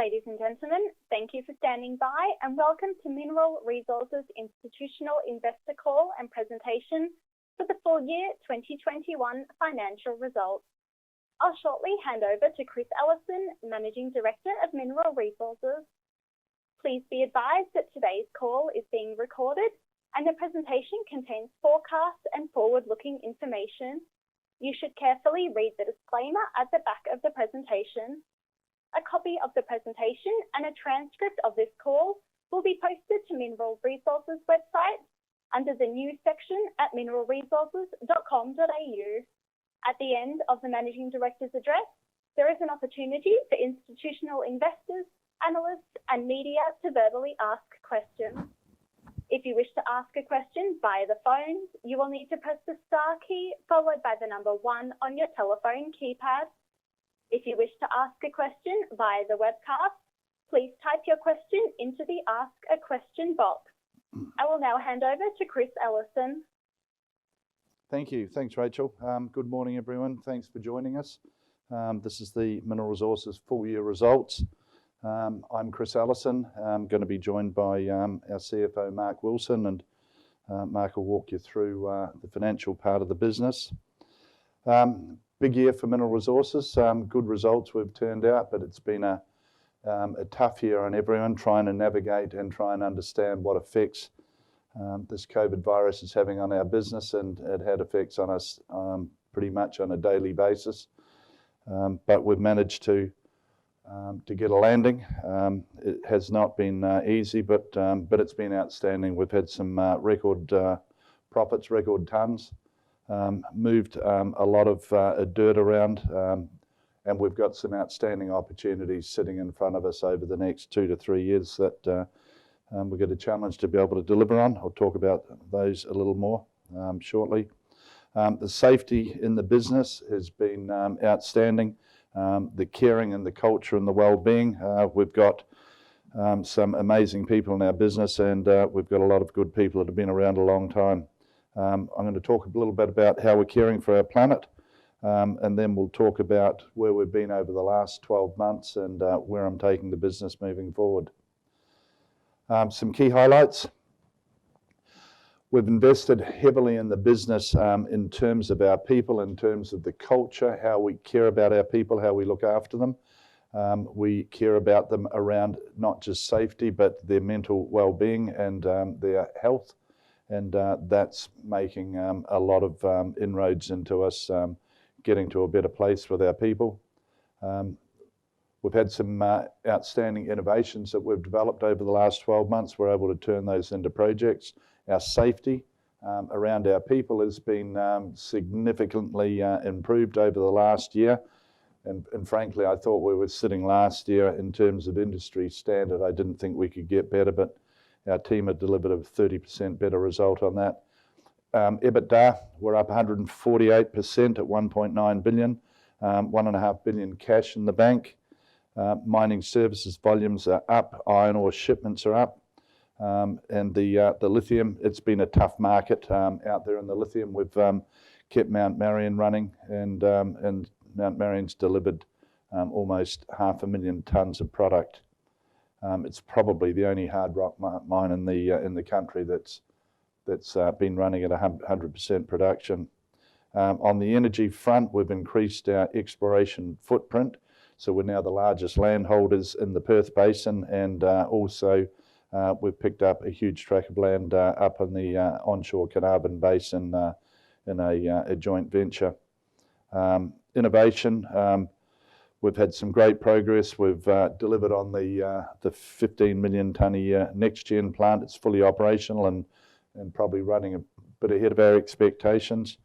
Ladies and gentlemen, thank you for standing by and welcome to Mineral Resources Institutional Investor Call and Presentation for the full year 2021 financial results. I'll shortly hand over to Chris Ellison, Managing Director of Mineral Resources. Please be advised that today's call is being recorded and the presentation contains forecasts and forward-looking information. You should carefully read the disclaimer at the back of the presentation. A copy of the presentation and a transcript of this call will be posted to Mineral Resources website under the news section at mineralresources.com.au. At the end of the Managing Director's address, there is an opportunity for institutional investors, analysts and media to verbally ask questions. If you wish to ask a question via the phone, you will need to press the star key followed by the number 1 on your telephone keypad. If you wish to ask a question via the webcast, please type your question into the Ask a Question box. I will now hand over to Chris Ellison. Thank you. Thanks, Rachel. Good morning, everyone. Thanks for joining us. This is the Mineral Resources full year results. I'm Chris Ellison. I'm going to be joined by our CFO, Mark Wilson, and Mark will walk you through the financial part of the business. Big year for Mineral Resources. Good results we've turned out, but it's been a tough year on everyone trying to navigate and try and understand what effects this COVID virus is having on our business, and it had effects on us pretty much on a daily basis. But we've managed to get a landing. It has not been easy, but it's been outstanding. We've had some record profits, record tonnes. Moved a lot of dirt around, and we've got some outstanding opportunities sitting in front of us over the next 2 to 3 years that we've got a challenge to be able to deliver on. I'll talk about those a little more shortly. The safety in the business has been outstanding. The caring and the culture and the well-being. We've got some amazing people in our business, and we've got a lot of good people that have been around a long time. I'm going to talk a little bit about how we're caring for our planet, and then we'll talk about where we've been over the last 12 months and where I'm taking the business moving forward. Some key highlights. We've invested heavily in the business in terms of our people, in terms of the culture, how we care about our people, how we look after them. We care about them around not just safety, but their mental well-being and their health. And that's making a lot of inroads into us getting to a better place with our people. We've had some outstanding innovations that we've developed over the last 12 months. We're able to turn those into projects. Our safety around our people has been significantly improved over the last year. And frankly, I thought we were sitting last year in terms of industry standard. I didn't think we could get better, but our team had delivered a 30% better result on that. EBITDA, we're up 148% at 1.9 billion, 1.5 billion cash in the bank. Mining services volumes are up, iron ore shipments are up, and the lithium, it's been a tough market out there in the lithium. We've kept Mount Marion running, and Mount Marion's delivered almost 500,000 tonnes of product. It's probably the only hard rock mine in the country that's been running at 100% production. On the energy front, we've increased our exploration footprint, so we're now the largest landholders in the Perth Basin, and also we've picked up a huge tract of land up in the onshore Carnarvon Basin in a joint venture. Innovation. We've had some great progress. We've delivered on the 15 million tonne a year next-gen plant. It's fully operational and probably running a bit ahead of our expectations.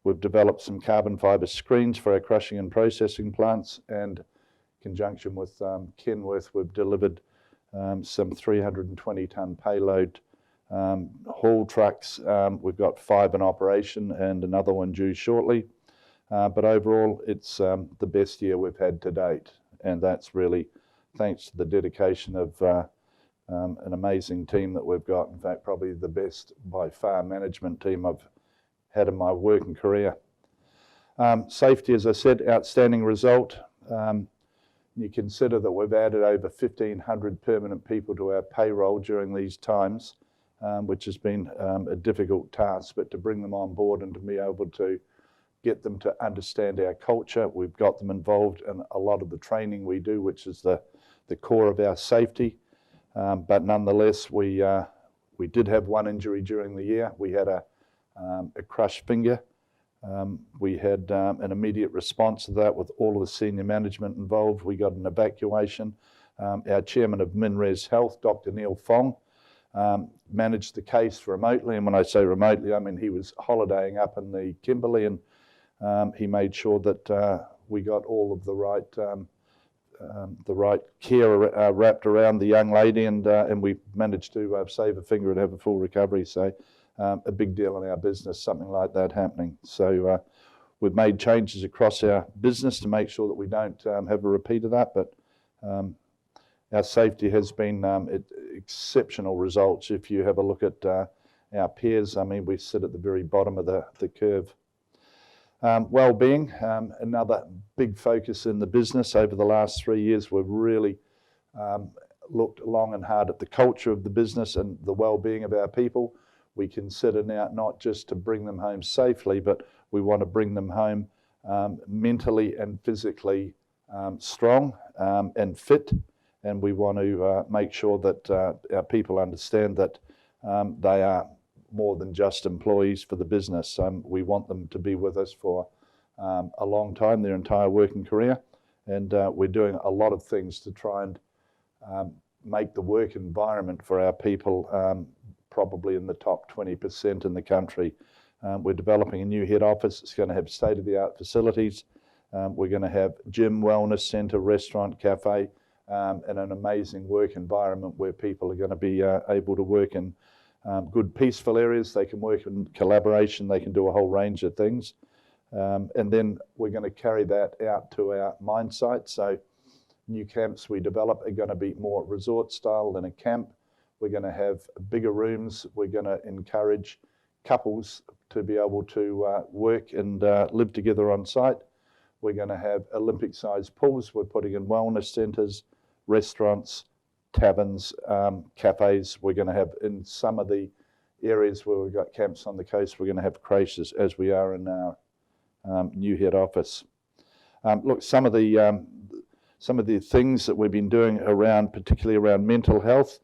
We've developed some carbon fibre screens for our crushing and processing plants, and in conjunction with Kenworth, we've delivered some 320 tonne payload haul trucks. We've got 5 in operation and another one due shortly. But overall, it's the best year we've had to date, and that's really thanks to the dedication of an amazing team that we've got. In fact, probably the best by far management team I've had in my working career. Safety, as I said, outstanding result. You consider that we've added over 1,500 permanent people to our payroll during these times, which has been a difficult task, but to bring them on board and to be able to get them to understand our culture. We've got them involved in a lot of the training we do, which is the core of our safety. But nonetheless, we did have one injury during the year. We had a crushed finger. We had an immediate response to that with all of the senior management involved. We got an evacuation. Our chairman of MinRes Health, Dr. Neil Fong, managed the case remotely. And when I say remotely, I mean he was holidaying up in the Kimberley, and he made sure that we got all of the right care wrapped around the young lady, and we managed to save a finger and have a full recovery. So a big deal in our business, something like that happening. So we've made changes across our business to make sure that we don't have a repeat of that, but our safety has been exceptional results. If you have a look at our peers, I mean, we sit at the very bottom of the curve. Well-being, another big focus in the business over the last 3 years. We've really looked long and hard at the culture of the business and the well-being of our people. We consider now not just to bring them home safely, but we want to bring them home mentally and physically strong and fit. And we want to make sure that our people understand that they are more than just employees for the business. We want them to be with us for a long time, their entire working career. And we're doing a lot of things to try and make the work environment for our people probably in the top 20% in the country. We're developing a new head office. It's going to have state-of-the-art facilities. We're going to have gym, wellness centre, restaurant, cafe, and an amazing work environment where people are going to be able to work in good peaceful areas. They can work in collaboration. They can do a whole range of things. And then we're going to carry that out to our mine site. So new camps we develop are going to be more resort style than a camp. We're going to have bigger rooms. We're going to encourage couples to be able to work and live together on site. We're going to have Olympic-sized pools. We're putting in wellness centres, restaurants, taverns, cafes. We're going to have, in some of the areas where we've got camps on the coast, we're going to have creches as we are in our new head office. Look, some of the things that we've been doing around, particularly around mental health,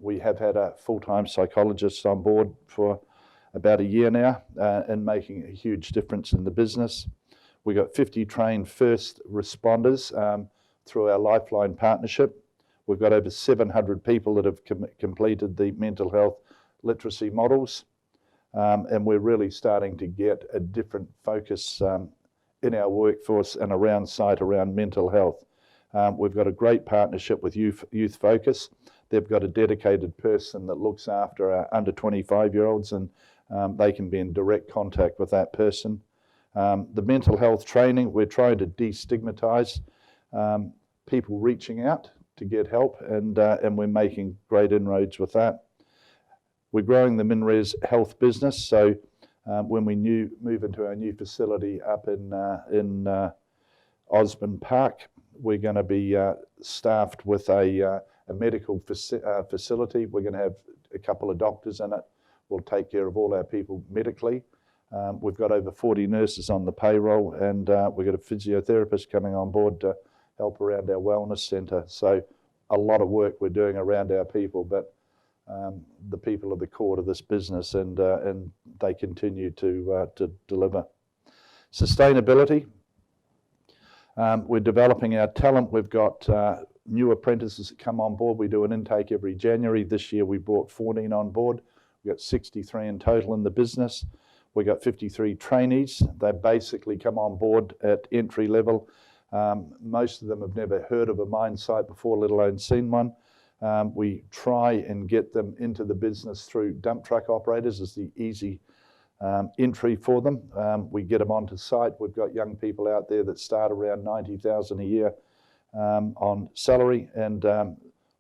we have had a full-time psychologist on board for about a year now and making a huge difference in the business. We got 50 trained first responders through our Lifeline partnership. We've got over 700 people that have completed the mental health literacy models, and we're really starting to get a different focus in our workforce and around site around mental health. We've got a great partnership with Youth Focus. They've got a dedicated person that looks after our under 25-year-olds, and they can be in direct contact with that person. The mental health training, we're trying to destigmatise people reaching out to get help, and we're making great inroads with that. We're growing the MinRes Health business, so when we move into our new facility up in Osborne Park, we're going to be staffed with a medical facility. We're going to have a couple of doctors in it. We'll take care of all our people medically. We've got over 40 nurses on the payroll, and we've got a physiotherapist coming on board to help around our wellness centre. So a lot of work we're doing around our people, but the people are the core to this business, and they continue to deliver. Sustainability. We're developing our talent. We've got new apprentices that come on board. We do an intake every January. This year we brought 14 on board. We've got 63 in total in the business. We've got 53 trainees. They basically come on board at entry level. Most of them have never heard of a mine site before, let alone seen one. We try and get them into the business through dump truck operators as the easy entry for them. We get them onto site. We've got young people out there that start around $90,000 a year on salary, and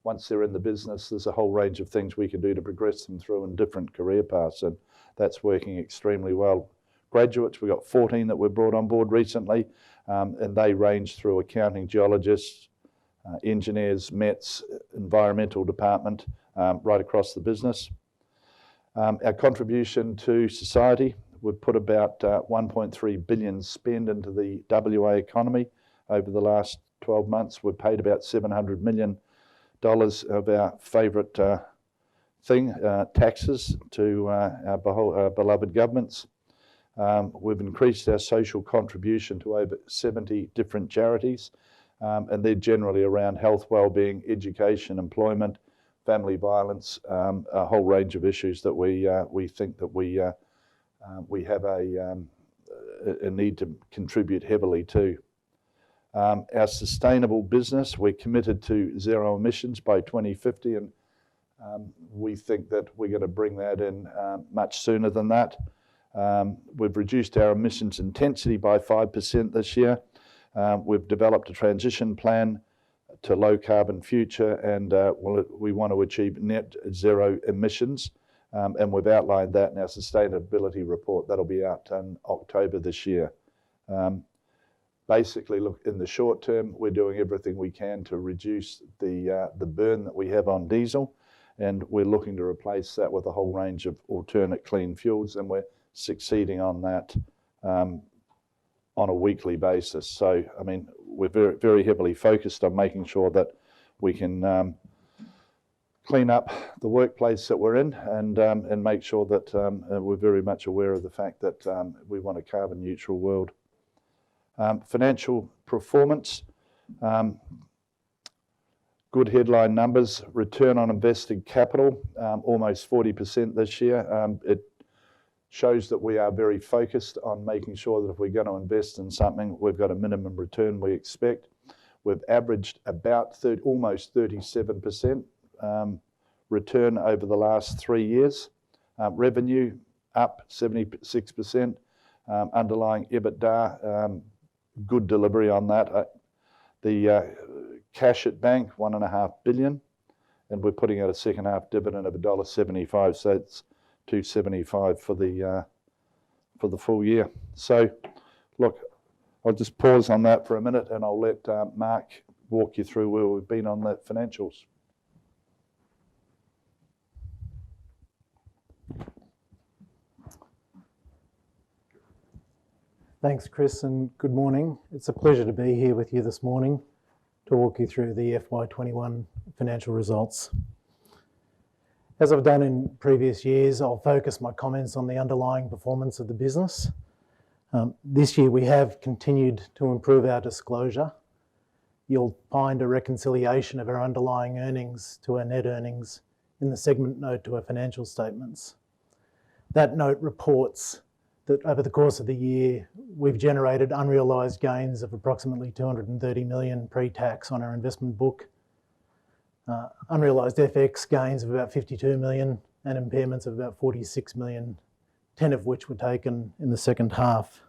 once they're in the business, there's a whole range of things we can do to progress them through in different career paths, and that's working extremely well. graduates. We've got 14 that were brought on board recently, and they range through accounting, geologists, engineers, METs, environmental department, right across the business. Our contribution to society, we've put about 1.3 billion spend into the WA economy over the last 12 months. We've paid about $700 million of our favourite thing, taxes, to our beloved governments. We've increased our social contribution to over 70 different charities, and they're generally around health, wellbeing, education, employment, family violence, a whole range of issues that we think that we have a need to contribute heavily to. Our sustainable business, we're committed to zero emissions by 2050, and we think that we're going to bring that in much sooner than that. We've reduced our emissions intensity by 5% this year. We've developed a transition plan to low carbon future, and we want to achieve net zero emissions, and we've outlined that in our sustainability report. That'll be out in October this year. Basically, look, in the short term, we're doing everything we can to reduce the burn that we have on diesel, and we're looking to replace that with a whole range of alternate clean fuels, and we're succeeding on that on a weekly basis. So, I mean, we're very, very heavily focused on making sure that we can clean up the workplace that we're in, and make sure that we're very much aware of the fact that we want a carbon neutral world. Financial performance, good headline numbers. Return on invested capital, almost 40% this year. It shows that we are very focused on making sure that if we're going to invest in something, we've got a minimum return we expect. We've averaged about almost 37% return over the last 3 years. Revenue up 76%. Underlying EBITDA, good delivery on that. The cash at bank, $1.5 billion, and we're putting out a second half dividend of $1.75, so it's $2.75 for the full year. So, look, I'll just pause on that for a minute, and I'll let Mark walk you through where we've been on the financials. Thanks, Chris, and good morning. It's a pleasure to be here with you this morning to walk you through the FY21 financial results. As I've done in previous years, I'll focus my comments on the underlying performance of the business. This year we have continued to improve our disclosure. You'll find a reconciliation of our underlying earnings to our net earnings in the segment note to our financial statements. That note reports that over the course of the year, we've generated unrealised gains of approximately $230 million pre-tax on our investment book, unrealised FX gains of about $52 million, and impairments of about $46 million, 10 of which were taken in the second half.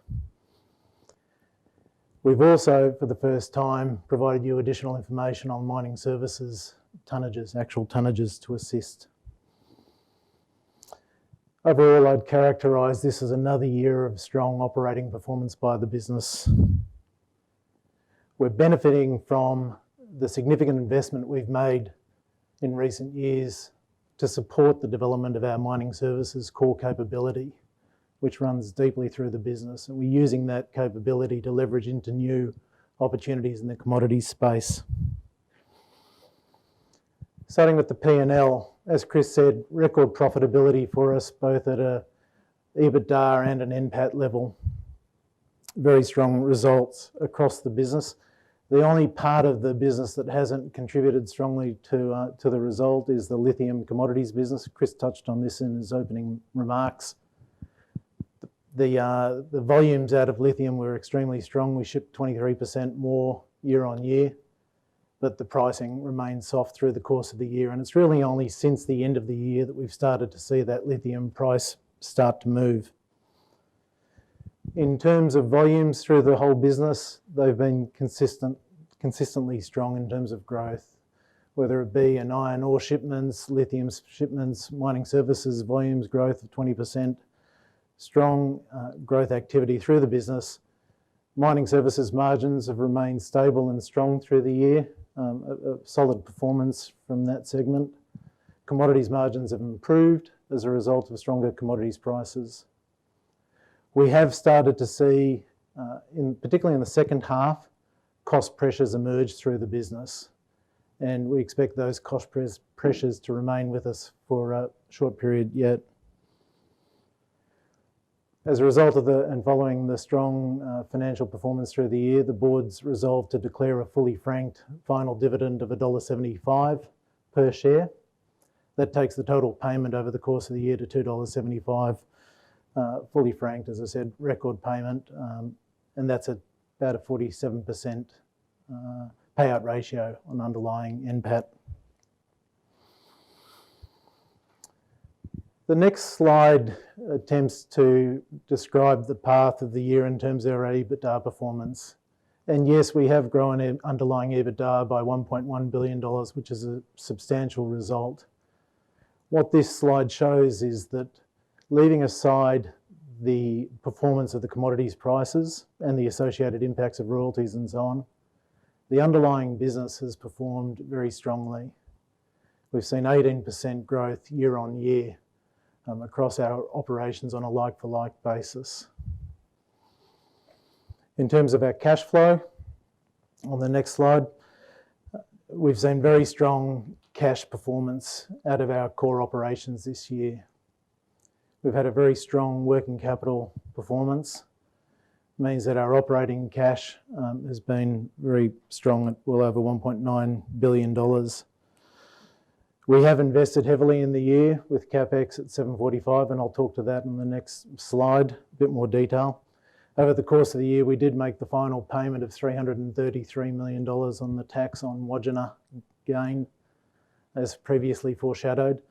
We've also, for the first time, provided you additional information on mining services tonnages, actual tonnages to assist. Overall, I'd characterise this as another year of strong operating performance by the business. We're benefiting from the significant investment we've made in recent years to support the development of our mining services core capability, which runs deeply through the business, and we're using that capability to leverage into new opportunities in the commodities space. Starting with the P&L, as Chris said, record profitability for us, both at a EBITDA and an NPAT level. Very strong results across the business. The only part of the business that hasn't contributed strongly to the result is the lithium commodities business. Chris touched on this in his opening remarks. The volumes out of lithium were extremely strong. We shipped 23% more year on year, but the pricing remained soft through the course of the year, and it's really only since the end of the year that we've started to see that lithium price start to move. In terms of volumes through the whole business, they've been consistently strong in terms of growth, whether it be in iron ore shipments, lithium shipments, mining services volumes growth of 20%, strong growth activity through the business. Mining services margins have remained stable and strong through the year, a solid performance from that segment. Commodities margins have improved as a result of stronger commodities prices. We have started to see, particularly in the second half, cost pressures emerge through the business, and we expect those cost pressures to remain with us for a short period yet. As a result of and following the strong financial performance through the year, the board's resolved to declare a fully franked final dividend of $1.75 per share. That takes the total payment over the course of the year to $2.75, fully franked, as I said, record payment, and that's about a 47% payout ratio on underlying NPAT. The next slide attempts to describe the path of the year in terms of our EBITDA performance. And yes, we have grown underlying EBITDA by $1.1 billion, which is a substantial result. What this slide shows is that, leaving aside the performance of the commodities prices and the associated impacts of royalties and so on, the underlying business has performed very strongly. We've seen 18% growth year on year across our operations on a like-for-like basis. In terms of our cash flow, on the next slide, we've seen very strong cash performance out of our core operations this year. We've had a very strong working capital performance. It means that our operating cash has been very strong at well over $1.9 billion. We have invested heavily in the year with CapEx at $745, and I'll talk to that in the next slide, a bit more detail. Over the course of the year, we did make the final payment of $333 million on the tax on Wodgina gain, as previously foreshadowed.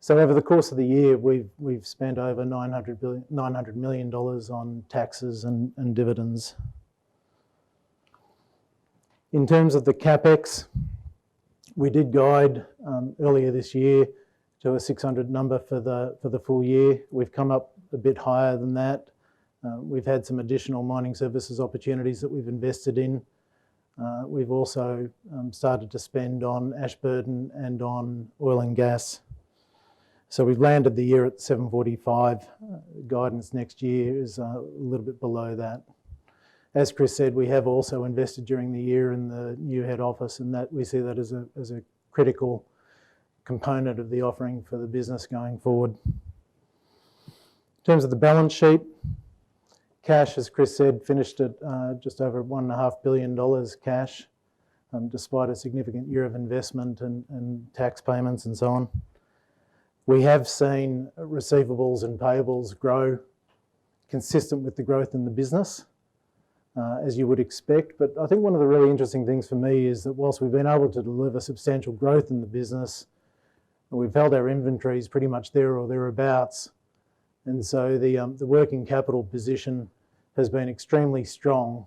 So over the course of the year, we've spent over $900 million on taxes and dividends. In terms of the CapEx, we did guide earlier this year to a 600 number for the full year. We've come up a bit higher than that. We've had some additional mining services opportunities that we've invested in. We've also started to spend on Ashburton and on oil and gas. So we've landed the year at 745. Guidance next year is a little bit below that. As Chris said, we have also invested during the year in the new head office, and that we see that as a critical component of the offering for the business going forward. In terms of the balance sheet, cash, as Chris said, finished at just over $1.5 billion cash, despite a significant year of investment and tax payments and so on. We have seen receivables and payables grow consistent with the growth in the business, as you would expect. But I think one of the really interesting things for me is that whilst we've been able to deliver substantial growth in the business, we've held our inventories pretty much there or thereabouts. And so the working capital position has been extremely strong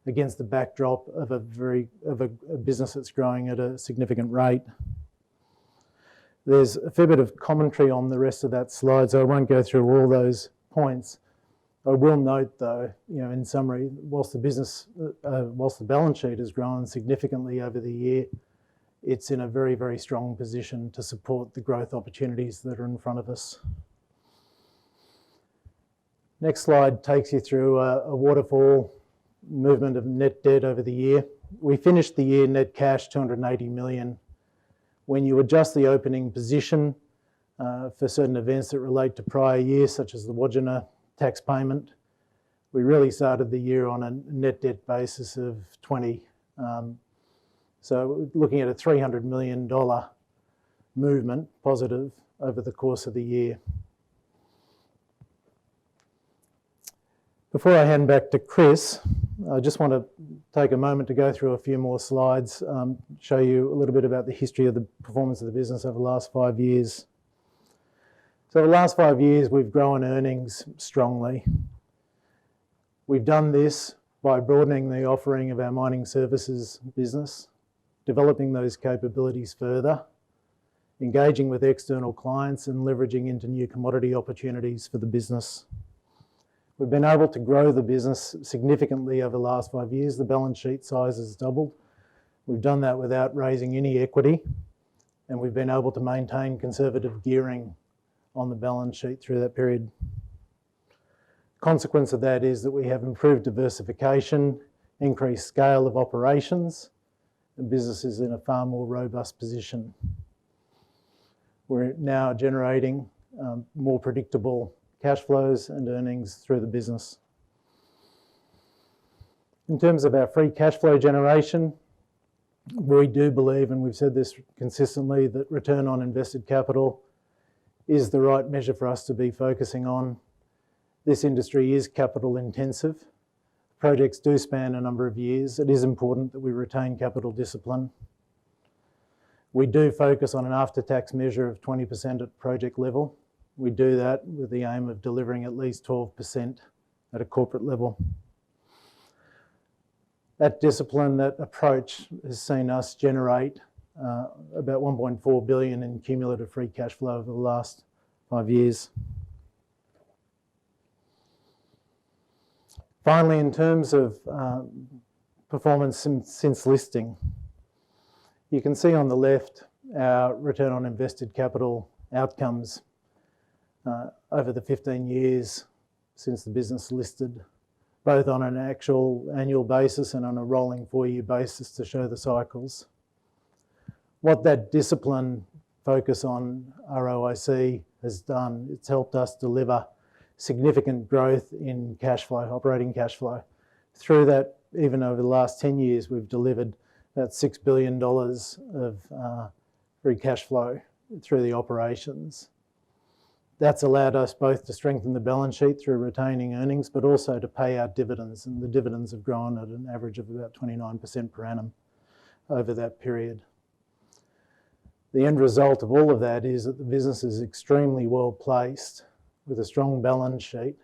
against the backdrop of a business that's growing at a significant rate. There's a fair bit of commentary on the rest of that slide, so I won't go through all those points. I will note, though, in summary, whilst the balance sheet has grown significantly over the year, it's in a very, very strong position to support the growth opportunities that are in front of us. Next slide takes you through a waterfall movement of net debt over the year. We finished the year net cash $280 million. When you adjust the opening position for certain events that relate to prior years, such as the Wodgina tax payment, we really started the year on a net debt basis of 20. So looking at a $300 million movement positive over the course of the year. Before I hand back to Chris, I just want to take a moment to go through a few more slides, show you a little bit about the history of the performance of the business over the last 5 years. So the last 5 years, we've grown earnings strongly. We've done this by broadening the offering of our mining services business, developing those capabilities further, engaging with external clients and leveraging into new commodity opportunities for the business. We've been able to grow the business significantly over the last 5 years. The balance sheet size has doubled. We've done that without raising any equity, and we've been able to maintain conservative gearing on the balance sheet through that period. Consequence of that is that we have improved diversification, increased scale of operations, and business is in a far more robust position. We're now generating more predictable cash flows and earnings through the business. In terms of our free cash flow generation, we do believe, and we've said this consistently, that return on invested capital is the right measure for us to be focusing on. This industry is capital intensive. Projects do span a number of years. It is important that we retain capital discipline. We do focus on an after-tax measure of 20% at project level. We do that with the aim of delivering at least 12% at a corporate level. That discipline, that approach has seen us generate about 1.4 billion in cumulative free cash flow over the last 5 years. Finally, in terms of performance since listing, you can see on the left our return on invested capital outcomes over the 15 years since the business listed, both on an actual annual basis and on a rolling 4-year basis to show the cycles. What that discipline focus on ROIC has done, it's helped us deliver significant growth in cash flow, operating cash flow. Through that, even over the last 10 years, we've delivered about $6 billion of free cash flow through the operations. That's allowed us both to strengthen the balance sheet through retaining earnings, but also to pay out dividends, and the dividends have grown at an average of about 29% per annum over that period. The end result of all of that is that the business is extremely well placed with a strong balance sheet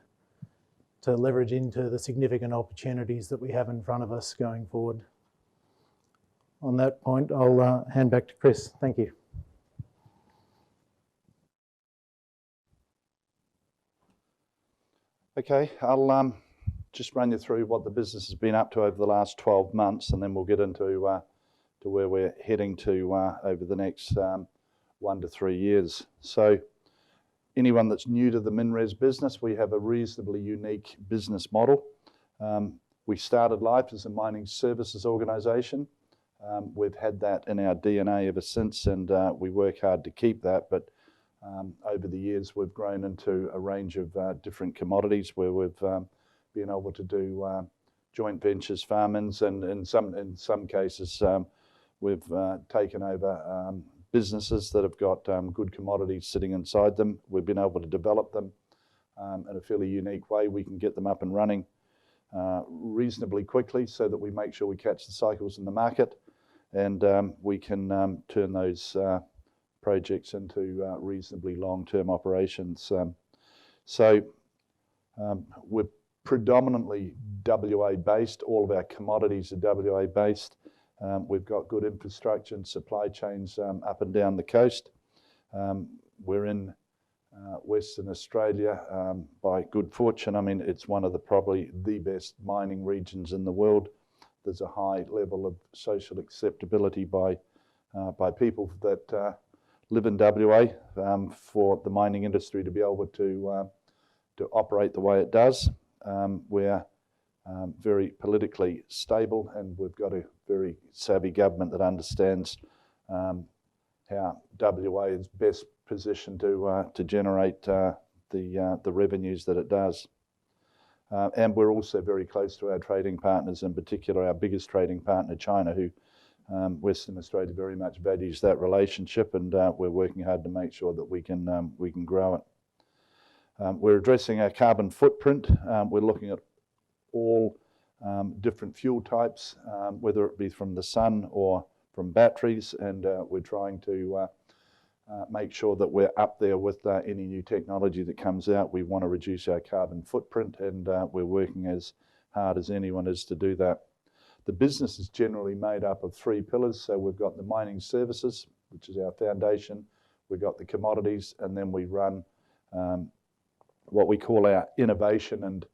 to leverage into the significant opportunities that we have in front of us going forward. On that point, I'll hand back to Chris. Thank you. Okay, I'll just run you through what the business has been up to over the last 12 months, and then we'll get into to where we're heading to over the next 1 to 3 years. So anyone that's new to the MinRes business, we have a reasonably unique business model. We started life as a mining services organisation. We've had that in our DNA ever since, and we work hard to keep that, but over the years, we've grown into a range of different commodities where we've been able to do joint ventures, farm-ins, and in some cases, we've taken over businesses that have got good commodities sitting inside them. We've been able to develop them in a fairly unique way. We can get them up and running reasonably quickly so that we make sure we catch the cycles in the market, and we can turn those projects into reasonably long-term operations. We're predominantly WA based. All of our commodities are WA based. We've got good infrastructure and supply chains up and down the coast. We're in Western Australia by good fortune. I mean, it's one of probably the best mining regions in the world. There's a high level of social acceptability by people that live in WA for the mining industry to be able to operate the way it does. We're very politically stable, and we've got a very savvy government that understands how WA is best positioned to generate the revenues that it does. And we're also very close to our trading partners, in particular our biggest trading partner, China, who Western Australia very much values that relationship, and we're working hard to make sure that we can grow it. We're addressing our carbon footprint. We're looking at all different fuel types, whether it be from the sun or from batteries, and we're trying to make sure that we're up there with any new technology that comes out. We want to reduce our carbon footprint, and we're working as hard as anyone is to do that. The business is generally made up of 3 pillars. So we've got the mining services, which is our foundation. We've got the commodities, and then we run what we call our innovation and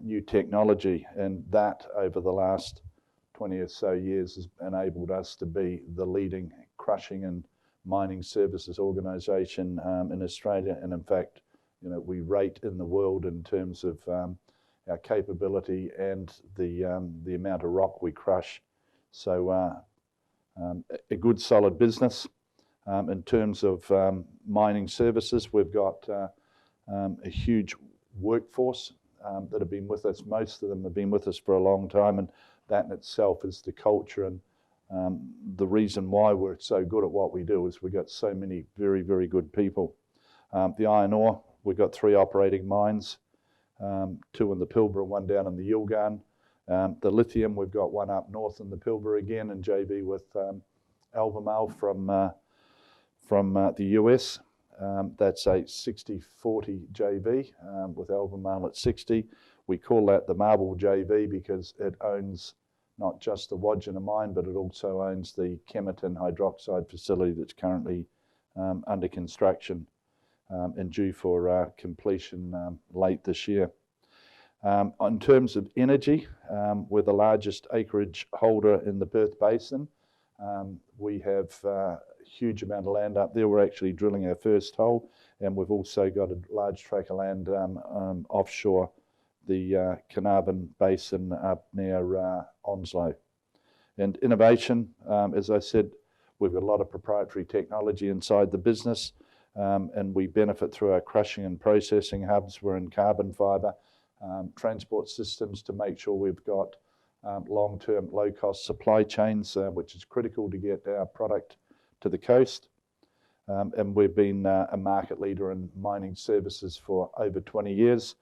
new technology, and that over the last 20 or so years has enabled us to be the leading crushing and mining services organisation in Australia, and in fact, we rate in the world in terms of our capability and the amount of rock we crush. So a good solid business. In terms of mining services, we've got a huge workforce that have been with us. Most of them have been with us for a long time, and that in itself is the culture and the reason why we're so good at what we do is we've got so many very, very good people. The iron ore, we've got 3 operating mines, 2 in the Pilbara, 1 down in the Yilgarn. The lithium, we've got 1 up north in the Pilbara again, and JV with Albemarle from the US. That's a 60-40 JV with Albemarle at 60. We call that the Marble JV because it owns not just the Wodgina mine, but it also owns the Kemerton hydroxide facility that's currently under construction and due for completion late this year. In terms of energy, we're the largest acreage holder in the Perth Basin. We have a huge amount of land up there. We're actually drilling our first hole, and we've also got a large tract of land offshore the Carnarvon Basin up near Onslow. And innovation, as I said, we've got a lot of proprietary technology inside the business, and we benefit through our crushing and processing hubs. We're in carbon fibre transport systems to make sure we've got long-term, low-cost supply chains, which is critical to get our product to the coast. And we've been a market leader in mining services for over 20 years.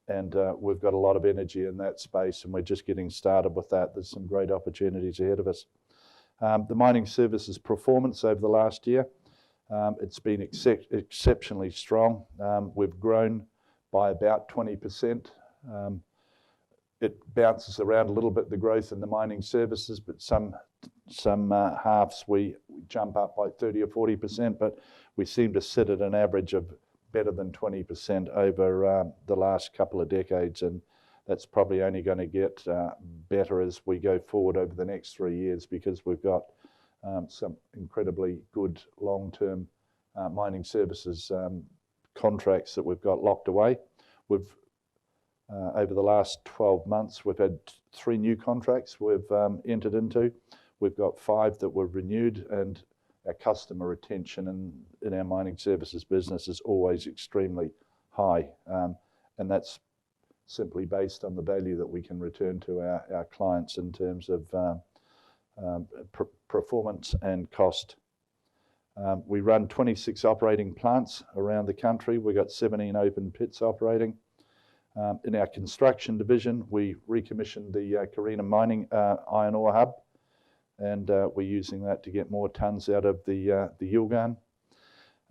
And we've got a lot of energy in that space, and we're just getting started with that. There's some great opportunities ahead of us. The mining services performance over the last year, it's been exceptionally strong. We've grown by about 20%. It bounces around a little bit, the growth in the mining services, but some halves we jump up by 30 or 40%, but we seem to sit at an average of better than 20% over the last couple of decades, and that's probably only going to get better as we go forward over the next 3 years because we've got some incredibly good long-term mining services contracts that we've got locked away. We've over the last 12 months, we've had 3 new contracts we've entered into. We've got 5 that were renewed, and our customer retention in our mining services business is always extremely high. And that's simply based on the value that we can return to our clients in terms of performance and cost. We run 26 operating plants around the country. We've got 17 open pits operating. In our construction division, we recommissioned the Carina Mining Iron Ore Hub, and we're using that to get more tonnes out of the Yilgarn.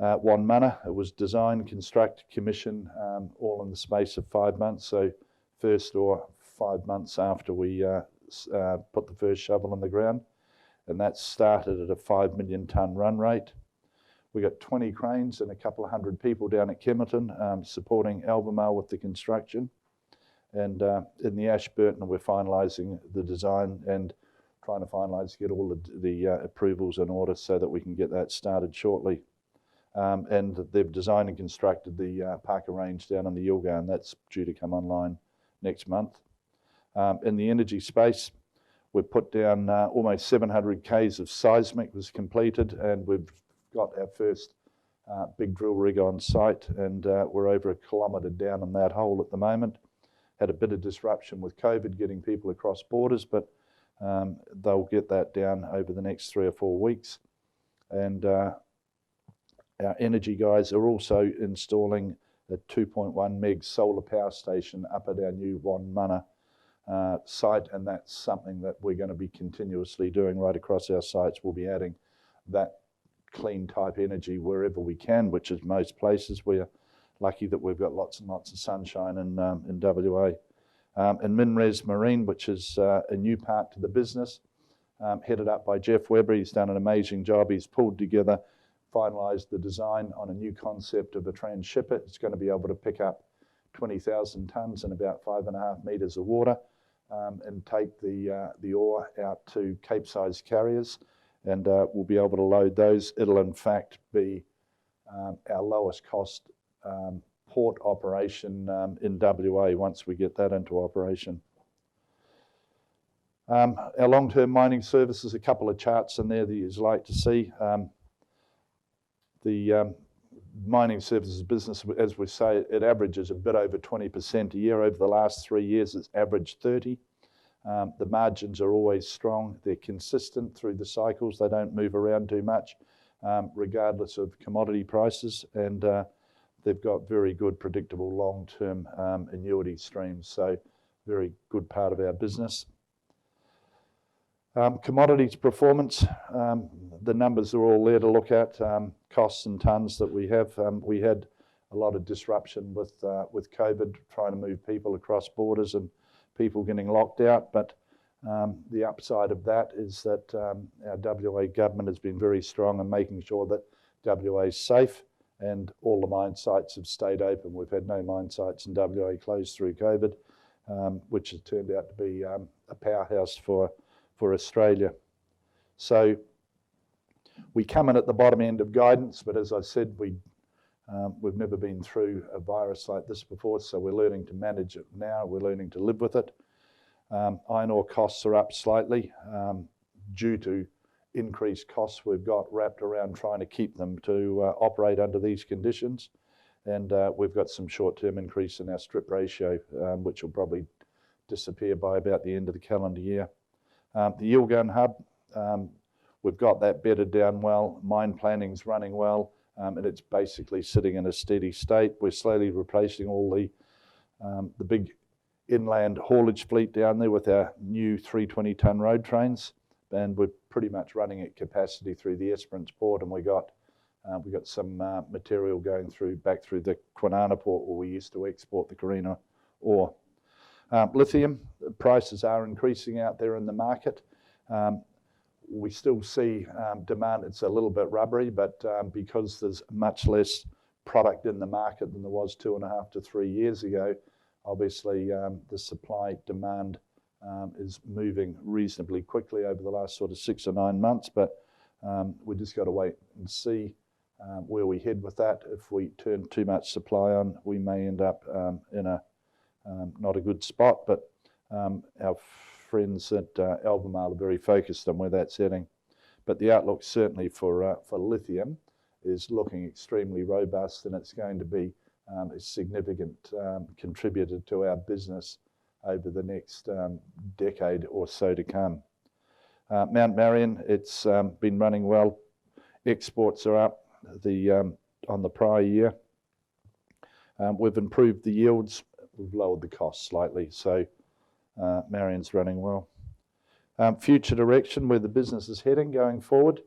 Wonmunna, it was designed, construct, commission, all in the space of 5 months. So first ore 5 months after we put the first shovel in the ground, and that started at a 5 million tonne run rate. We got 20 cranes and a couple of 100 people down at Kemerton supporting Albemarle with the construction. And in the Ashburton, we're finalising the design and trying to finalise, get all the approvals in order so that we can get that started shortly. And they've designed and constructed the Parker Range down in the Yilgarn. That's due to come online next month. In the energy space, we've put down almost 700 k's of seismic was completed, and we've got our first big drill rig on site, and we're over a kilometre down in that hole at the moment. Had a bit of disruption with COVID getting people across borders, but they'll get that down over the next 3 or 4 weeks. And our energy guys are also installing a 2.1 meg solar power station up at our new Wonmunna site, and that's something that we're going to be continuously doing right across our sites. We'll be adding that clean type energy wherever we can, which is most places. We're lucky that we've got lots and lots of sunshine in WA. And MinRes Marine, which is a new part to the business, headed up by Jeff Webber. He's done an amazing job. He's pulled together, finalised the design on a new concept of a transhipper. It's going to be able to pick up 20,000 tonnes and about 5.5 metres of water, and take the ore out to Cape-sized carriers, and we'll be able to load those. It'll in fact be our lowest cost port operation in WA once we get that into operation. Our long-term mining services, a couple of charts in there that you'd like to see. The mining services business, as we say, it averages a bit over 20% a year. Over the last 3 years, it's averaged 30. The margins are always strong. They're consistent through the cycles. They don't move around too much, regardless of commodity prices. And they've got very good, predictable, long-term annuity streams. So very good part of our business. Commodities performance, the numbers are all there to look at. Costs and tonnes that we have. We had a lot of disruption with COVID, trying to move people across borders and people getting locked out. But the upside of that is that our WA government has been very strong in making sure that WA is safe, and all the mine sites have stayed open. We've had no mine sites in WA closed through COVID, which has turned out to be a powerhouse for Australia. So we come in at the bottom end of guidance, but as I said, we've never been through a virus like this before, so we're learning to manage it now. We're learning to live with it. Iron ore costs are up slightly due to increased costs we've got wrapped around trying to keep them to operate under these conditions. And we've got some short-term increase in our strip ratio, which will probably disappear by about the end of the calendar year. The Yilgarn hub, we've got that bedded down well. Mine planning's running well, and it's basically sitting in a steady state. We're slowly replacing all the big inland haulage fleet down there with our new 320-tonne road trains, and we're pretty much running at capacity through the Esperance port, and we got some material going back through the Kwinana port where we used to export the Carina ore. Lithium prices are increasing out there in the market. We still see demand. It's a little bit rubbery, but because there's much less product in the market than there was 2.5 to 3 years ago, obviously the supply demand is moving reasonably quickly over the last sort of 6 or 9 months, but we just got to wait and see where we head with that. If we turn too much supply on, we may end up in a not a good spot, but our friends at Albemarle are very focused on where that's heading. But the outlook certainly for lithium is looking extremely robust, and it's going to be a significant contributor to our business over the next decade or so to come. Mount Marion, it's been running well. Exports are up on the prior year. We've improved the yields. We've lowered the costs slightly, so Marion's running well. Future direction, where the business is heading going forward.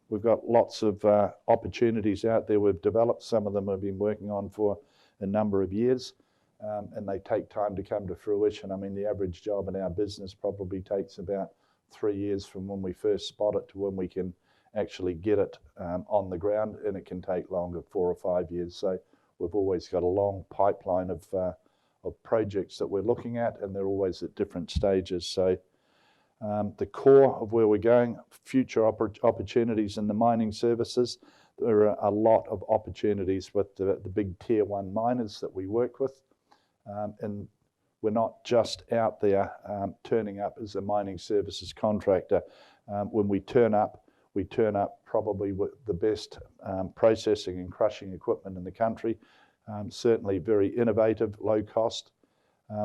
We've got lots of opportunities out there we've developed. Some of them we've been working on for a number of years, and they take time to come to fruition. I mean, the average job in our business probably takes about 3 years from when we first spot it to when we can actually get it on the ground, and it can take longer, 4 or 5 years. So we've always got a long pipeline of projects that we're looking at, and they're always at different stages. So the core of where we're going, future opportunities in the mining services. There are a lot of opportunities with the big tier 1 miners that we work with. And we're not just out there turning up as a mining services contractor. When we turn up probably with the best processing and crushing equipment in the country. Certainly very innovative, low cost.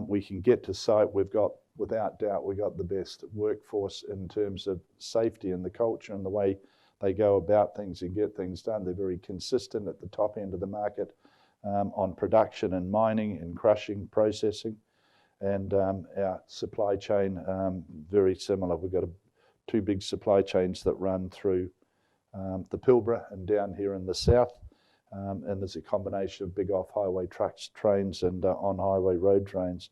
We can get to site. Without doubt, we've got the best workforce in terms of safety and the culture and the way they go about things and get things done. They're very consistent at the top end of the market on production and mining and crushing, processing. And our supply chain, very similar. We've got 2 big supply chains that run through the Pilbara and down here in the south. And there's a combination of big off-highway trucks, trains, and on-highway road trains.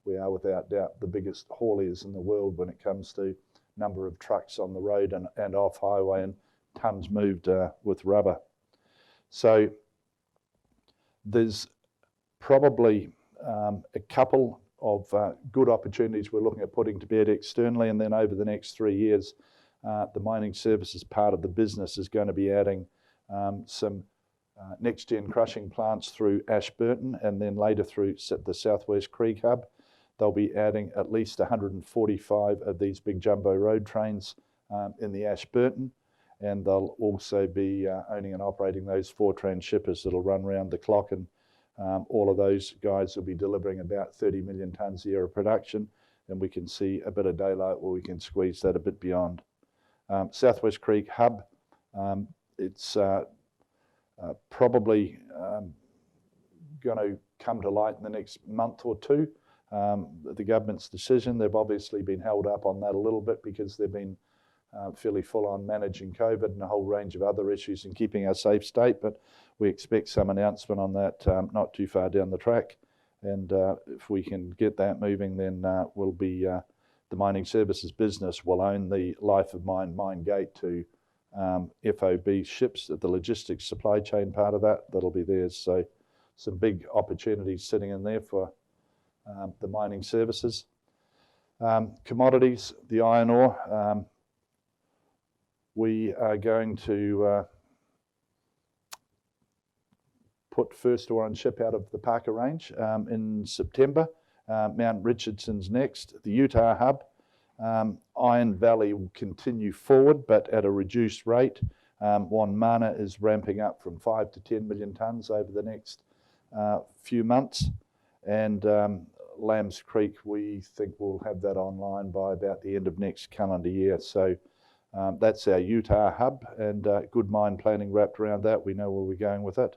We are without doubt the biggest hauliers in the world when it comes to number of trucks on the road and off-highway and tonnes moved with rubber. So there's probably a couple of good opportunities we're looking at putting to bed externally, and then over the next 3 years, the mining services part of the business is going to be adding some next-gen crushing plants through Ashburton, and then later through the Southwest Creek Hub. They'll be adding at least 145 of these big jumbo road trains in the Ashburton, and they'll also be owning and operating those 4 transhippers that'll run round the clock, and all of those guys will be delivering about 30 million tonnes a year of production, and we can see a bit of daylight where we can squeeze that a bit beyond. Southwest Creek Hub, it's probably going to come to light in the next month or two. The government's decision, they've obviously been held up on that a little bit because they've been fairly full on managing COVID and a whole range of other issues in keeping our safe state, but we expect some announcement on that not too far down the track, and if we can get that moving, then we'll be the mining services business will own the life of mine gate to FOB ships, the logistics supply chain part of that'll be theirs. So some big opportunities sitting in there for the mining services. Commodities, the iron ore, we are going to put first ore on ship out of the Parker Range in September. Mount Richardson's next. The Utah Hub, Iron Valley will continue forward, but at a reduced rate. Wonmunna is ramping up from 5 to 10 million tonnes over the next few months, and Lambs Creek, we think we'll have that online by about the end of next calendar year. So that's our Utah Hub, and good mine planning wrapped around that. We know where we're going with it.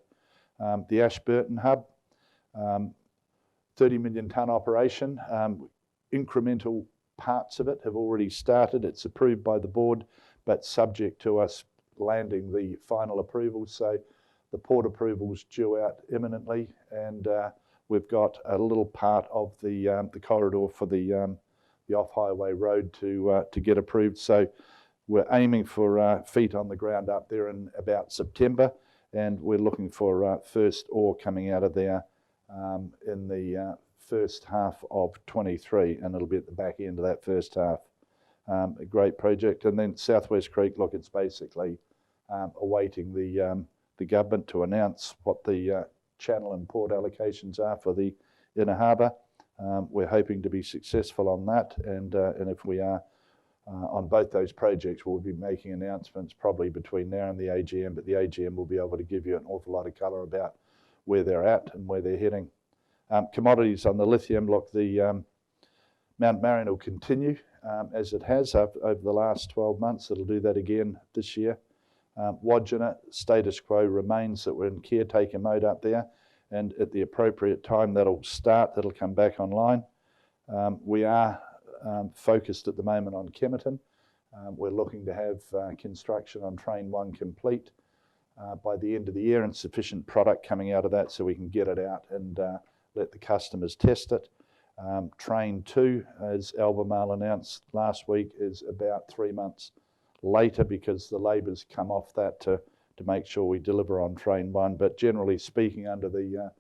The Ashburton Hub, 30 million tonne operation. Incremental parts of it have already started. It's approved by the board, but subject to us landing the final approval. So the port approval's due out imminently, and we've got a little part of the corridor for the off-highway road to get approved. So we're aiming for feet on the ground up there in about September, and we're looking for first ore coming out of there in the first half of 23, and it'll be at the back end of that first half. A great project. And then Southwest Creek, look, it's basically awaiting the government to announce what the channel and port allocations are for the inner harbour. We're hoping to be successful on that, and if we are on both those projects, we'll be making announcements probably between now and the AGM, but the AGM will be able to give you an awful lot of colour about where they're at and where they're heading. Commodities on the lithium, look, the Mount Marion will continue as it has over the last 12 months. It'll do that again this year. Wodgina, status quo remains that we're in caretaker mode up there, and at the appropriate time that'll come back online. We are focused at the moment on Kemerton. We're looking to have construction on train 1 complete by the end of the year, and sufficient product coming out of that so we can get it out and let the customers test it. Train 2, as Albemarle announced last week, is about 3 months later because the labour's come off that to make sure we deliver on train 1. But generally speaking, under the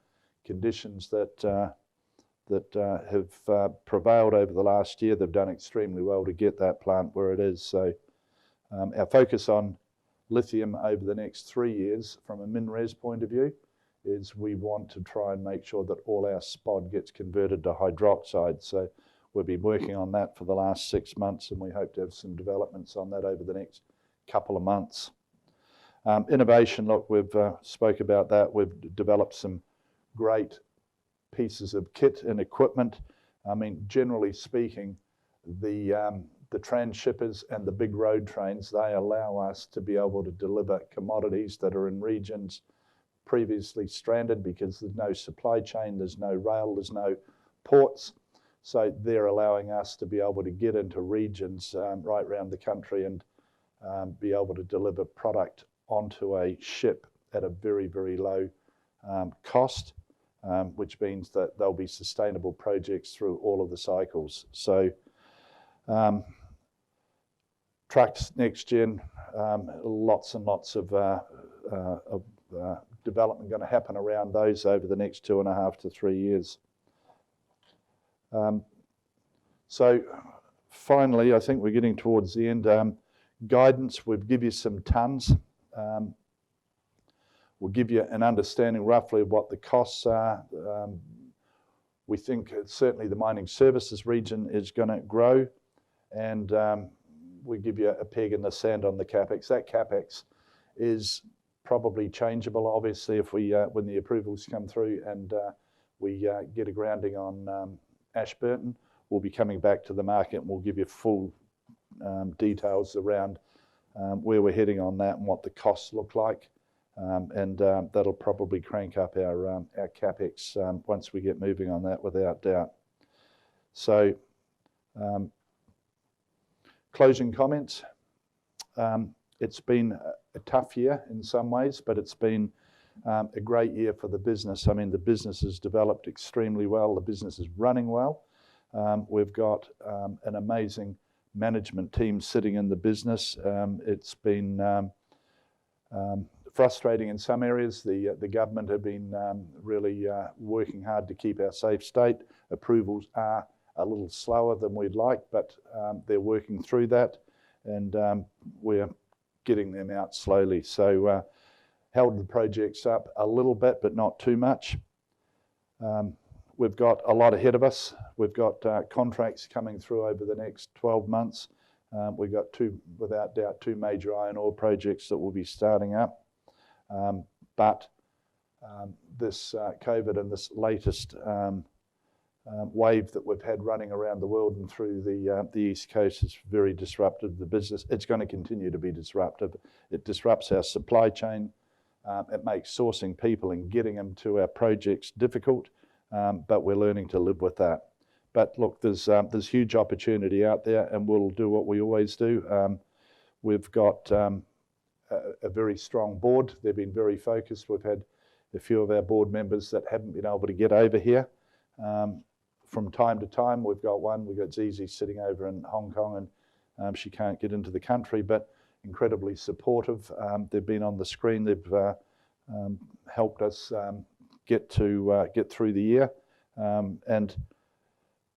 conditions that have prevailed over the last year, they've done extremely well to get that plant where it is. So our focus on lithium over the next 3 years from a MinRes point of view is we want to try and make sure that all our spod gets converted to hydroxide. So we've been working on that for the last 6 months, and we hope to have some developments on that over the next couple of months. Innovation, look, we've spoke about that. We've developed some great pieces of kit and equipment. I mean, generally speaking, the transshippers and the big road trains, they allow us to be able to deliver commodities that are in regions previously stranded because there's no supply chain, there's no rail, there's no ports. So they're allowing us to be able to get into regions right around the country and be able to deliver product onto a ship at a very, very low cost, which means that there'll be sustainable projects through all of the cycles. So trucks next gen, lots and lots of development going to happen around those over the next 2.5 to 3 years. So finally, I think we're getting towards the end. Guidance, we'll give you some tonnes. We'll give you an understanding roughly of what the costs are. We think certainly the mining services region is going to grow, and we give you a peg in the sand on the capex. That capex is probably changeable, obviously, if we when the approvals come through and we get a grounding on Ashburton. We'll be coming back to the market and we'll give you full details around where we're heading on that and what the costs look like. And that'll probably crank up our capex once we get moving on that, without doubt. So, closing comments. It's been a tough year in some ways, but it's been a great year for the business. I mean, the business has developed extremely well. The business is running well. We've got an amazing management team sitting in the business. It's been frustrating in some areas. The government have been really working hard to keep our safe state. Approvals are a little slower than we'd like, but they're working through that, and we're getting them out slowly. So held the projects up a little bit, but not too much. We've got a lot ahead of us. We've got contracts coming through over the next 12 months. We've got without doubt, two major iron ore projects that will be starting up. But this COVID and this latest wave that we've had running around the world and through the East Coast is very disruptive. The business, it's going to continue to be disruptive. It disrupts our supply chain. It makes sourcing people and getting them to our projects difficult, but we're learning to live with that. But look, there's huge opportunity out there, and we'll do what we always do. We've got a very strong board. They've been very focused. We've had a few of our board members that haven't been able to get over here. From time to time, we've got Zizi sitting over in Hong Kong, and she can't get into the country, but incredibly supportive. They've been on the screen. They've helped us get through the year. And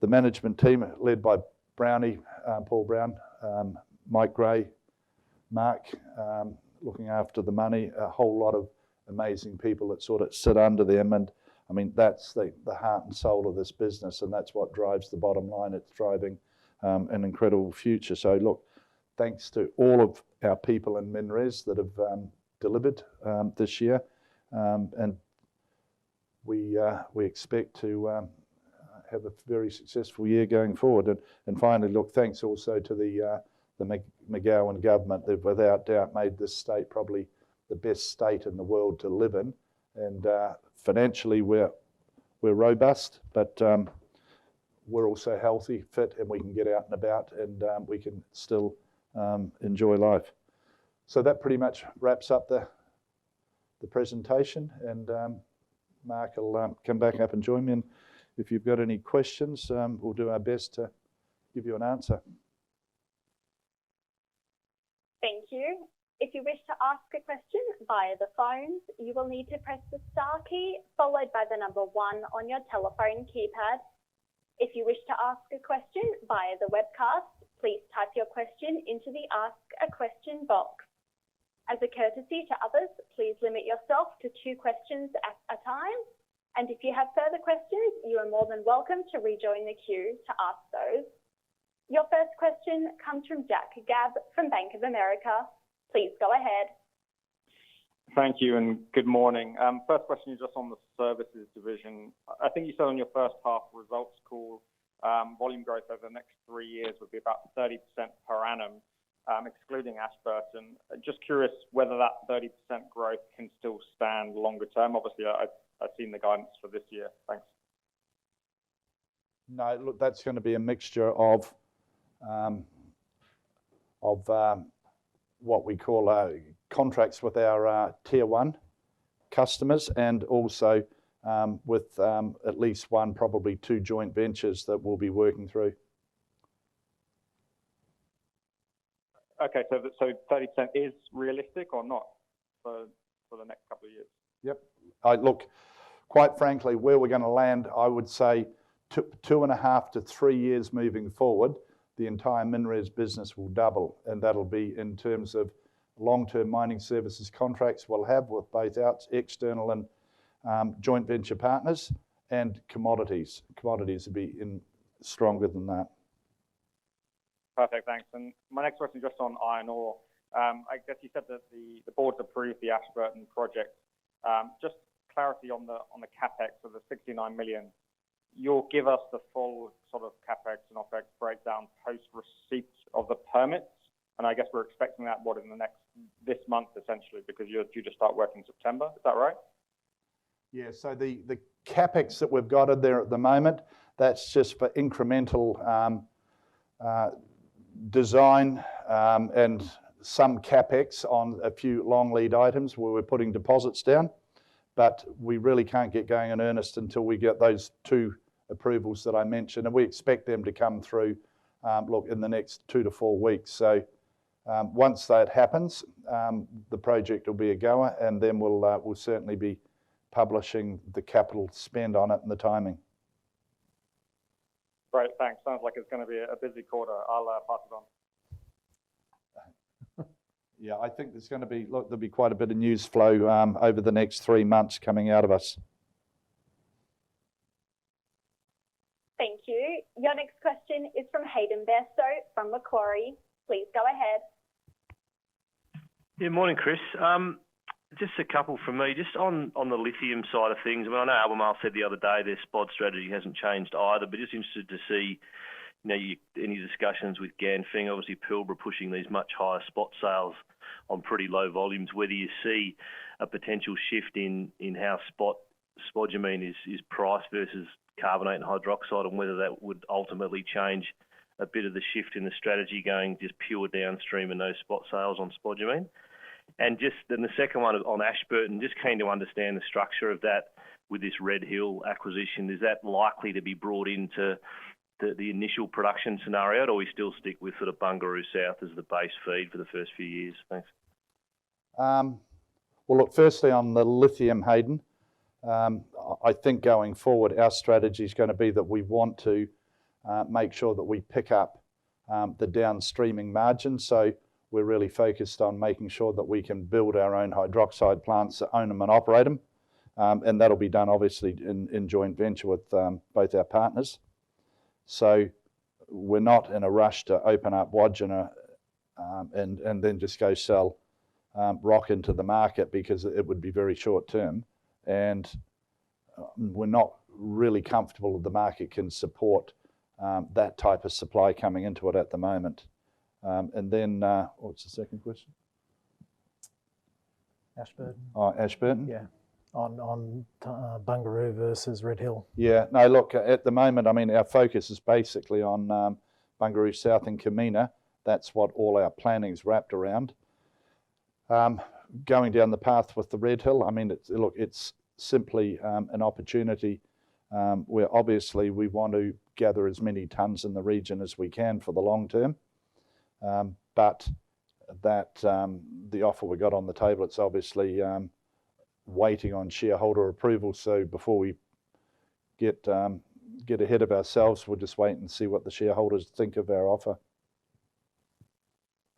the management team, led by Brownie, Paul Brown, Mike Gray, Mark, looking after the money, a whole lot of amazing people that sort of sit under them. And I mean, that's the heart and soul of this business, and that's what drives the bottom line. It's driving an incredible future. So look, thanks to all of our people in MinRes that have delivered this year, and we expect to have a very successful year going forward. And finally, look, thanks also to the McGowan government. They've without doubt made this state probably the best state in the world to live in. And financially, we're robust, but we're also healthy, fit, and we can get out and about, and we can still enjoy life. So that pretty much wraps up the presentation, and Mark will come back up and join me. And if you've got any questions, we'll do our best to give you an answer. Thank you. If you wish to ask a question via the phones, you will need to press the star key followed by the number 1 on your telephone keypad. If you wish to ask a question via the webcast, please type your question into the Ask a Question box. As a courtesy to others, please limit yourself to 2 questions at a time. And if you have further questions, you are more than welcome to rejoin the queue to ask those. Your first question comes from Jack Gabb from Bank of America. Please go ahead. Thank you and good morning. First question is just on the services division. I think you said on your first half results call, volume growth over the next 3 years would be about 30% per annum, excluding Ashburton. Just curious whether that 30% growth can still stand longer term. Obviously, I've seen the guidance for this year. Thanks. No, look, that's going to be a mixture of what we call contracts with our tier 1 customers, and also with at least 1, probably 2 joint ventures that we'll be working through. Okay, so 30% is realistic or not for the next couple of years? Yep. Look, quite frankly, where we're going to land, I would say 2.5 to 3 years moving forward, the entire MinRes business will double, and that'll be in terms of long-term mining services contracts we'll have with both external and joint venture partners, and commodities. Commodities will be stronger than that. Perfect, thanks. And my next question is just on iron ore. I guess you said that the board's approved the Ashburton project. Just clarity on the capex of the 69 million. You'll give us the full sort of capex and opex breakdown post receipt of the permits, and I guess we're expecting that in this month essentially, because you're due to start work in September. Is that right? Yeah. So the capex that we've got in there at the moment, that's just for incremental design and some capex on a few long lead items where we're putting deposits down, but we really can't get going in earnest until we get those 2 approvals that I mentioned, and we expect them to come through, in the next 2 to 4 weeks. So once that happens, the project will be a goer, and then we'll certainly be publishing the capital spend on it and the timing. Great, thanks. Sounds like it's going to be a busy quarter. I'll pass it on. Yeah, I think there's going to be, there'll be quite a bit of news flow over the next 3 months coming out of us. Thank you. Your next question is from Hayden Bairstow from Macquarie. Please go ahead. Yeah, morning, Chris. Just a couple from me. Just on the lithium side of things. I mean, I know Albemarle said the other day their spod strategy hasn't changed either, but just interested to see, any discussions with Ganfeng, obviously Pilbara pushing these much higher spot sales on pretty low volumes, whether you see a potential shift in how spodumene is priced versus carbonate and hydroxide, and whether that would ultimately change a bit of the shift in the strategy going just pure downstream and no spot sales on spodumene. And just then the second one on Ashburton, just keen to understand the structure of that with this Red Hill acquisition. Is that likely to be brought into the initial production scenario, or do we still stick with sort of Bungaroo South as the base feed for the first few years? Thanks. Well, look, firstly on the lithium, Hayden, I think going forward, our strategy is going to be that we want to make sure that we pick up the downstreaming margin. So we're really focused on making sure that we can build our own hydroxide plants, own them and operate them. And that'll be done obviously in joint venture with both our partners. So we're not in a rush to open up Wodgina and then just go sell rock into the market, because it would be very short term. And we're not really comfortable that the market can support that type of supply coming into it at the moment. And then, what's the second question? Ashburton. Oh, Ashburton? Yeah. On Bungaroo versus Red Hill. Yeah, no, look, at the moment, I mean, our focus is basically on Bungaroo South and Kamina. That's what all our planning's wrapped around. Going down the path with the Red Hill, I mean, it's simply an opportunity where obviously we want to gather as many tonnes in the region as we can for the long term. But that the offer we got on the table, it's obviously waiting on shareholder approval. So before we get ahead of ourselves, we'll just wait and see what the shareholders think of our offer.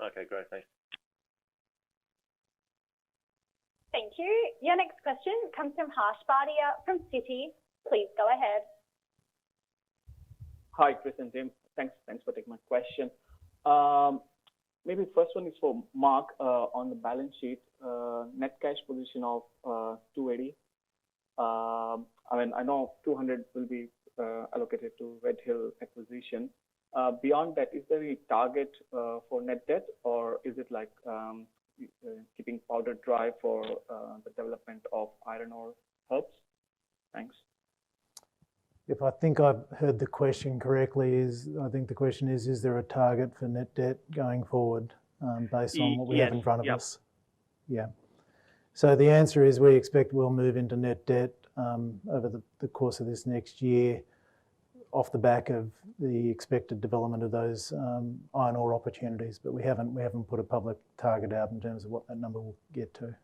Okay, great, thanks. Thank you. Your next question comes from Harsh Bardia from Citi. Please go ahead. Hi, Chris and Tim. Thanks for taking my question. Maybe first one is for Mark on the balance sheet. Net cash position of 280. I mean, I know 200 will be allocated to Red Hill acquisition. Beyond that, is there any target for net debt, or is it like keeping powder dry for the development of iron ore hubs? Thanks. If I think I've heard the question correctly, I think the question is there a target for net debt going forward based on what we have in front of us? Yeah. So the answer is we expect we'll move into net debt over the course of this next year, off the back of the expected development of those iron ore opportunities, but we haven't put a public target out in terms of what that number will get to.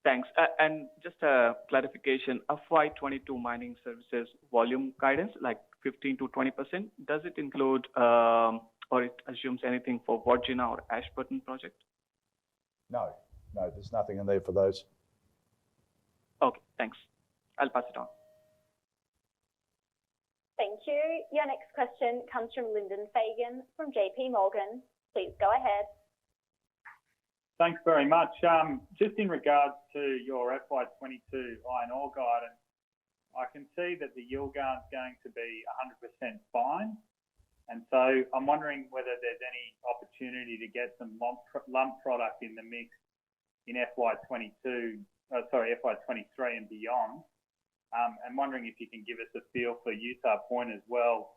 Thanks. And just a clarification, FY22 mining services volume guidance, like 15 to 20%, does it include or it assumes anything for Wodgina or Ashburton project? No, there's nothing in there for those. Okay, thanks. I'll pass it on. Thank you. Your next question comes from Lyndon Fagan from JP Morgan. Please go ahead. Thanks very much. Just in regards to your FY22 iron ore guidance, I can see that the Yilgarn is going to be 100% fine. And so I'm wondering whether there's any opportunity to get some lump product in the mix in FY23 and beyond. I'm wondering if you can give us a feel for Utah Point as well,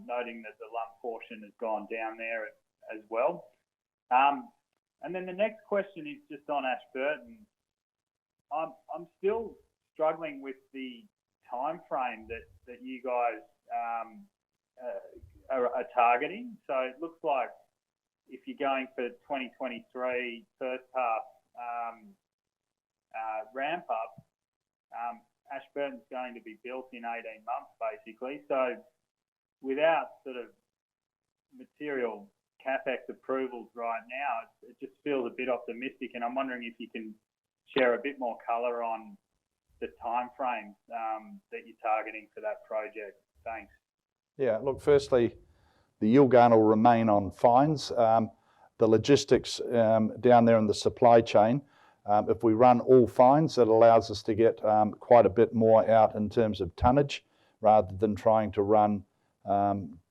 noting that the lump portion has gone down there as well. And then the next question is just on Ashburton. I'm still struggling with the time frame that you guys are targeting. So it looks like if you're going for 2023 first half ramp up, Ashburton's going to be built in 18 months basically. So without sort of material CapEx approvals right now, it just feels a bit optimistic, and I'm wondering if you can share a bit more colour on the time frames that you're targeting for that project. Thanks. Yeah, look, firstly, the Yilgarn will remain on fines. The logistics down there in the supply chain, if we run all fines, it allows us to get quite a bit more out in terms of tonnage rather than trying to run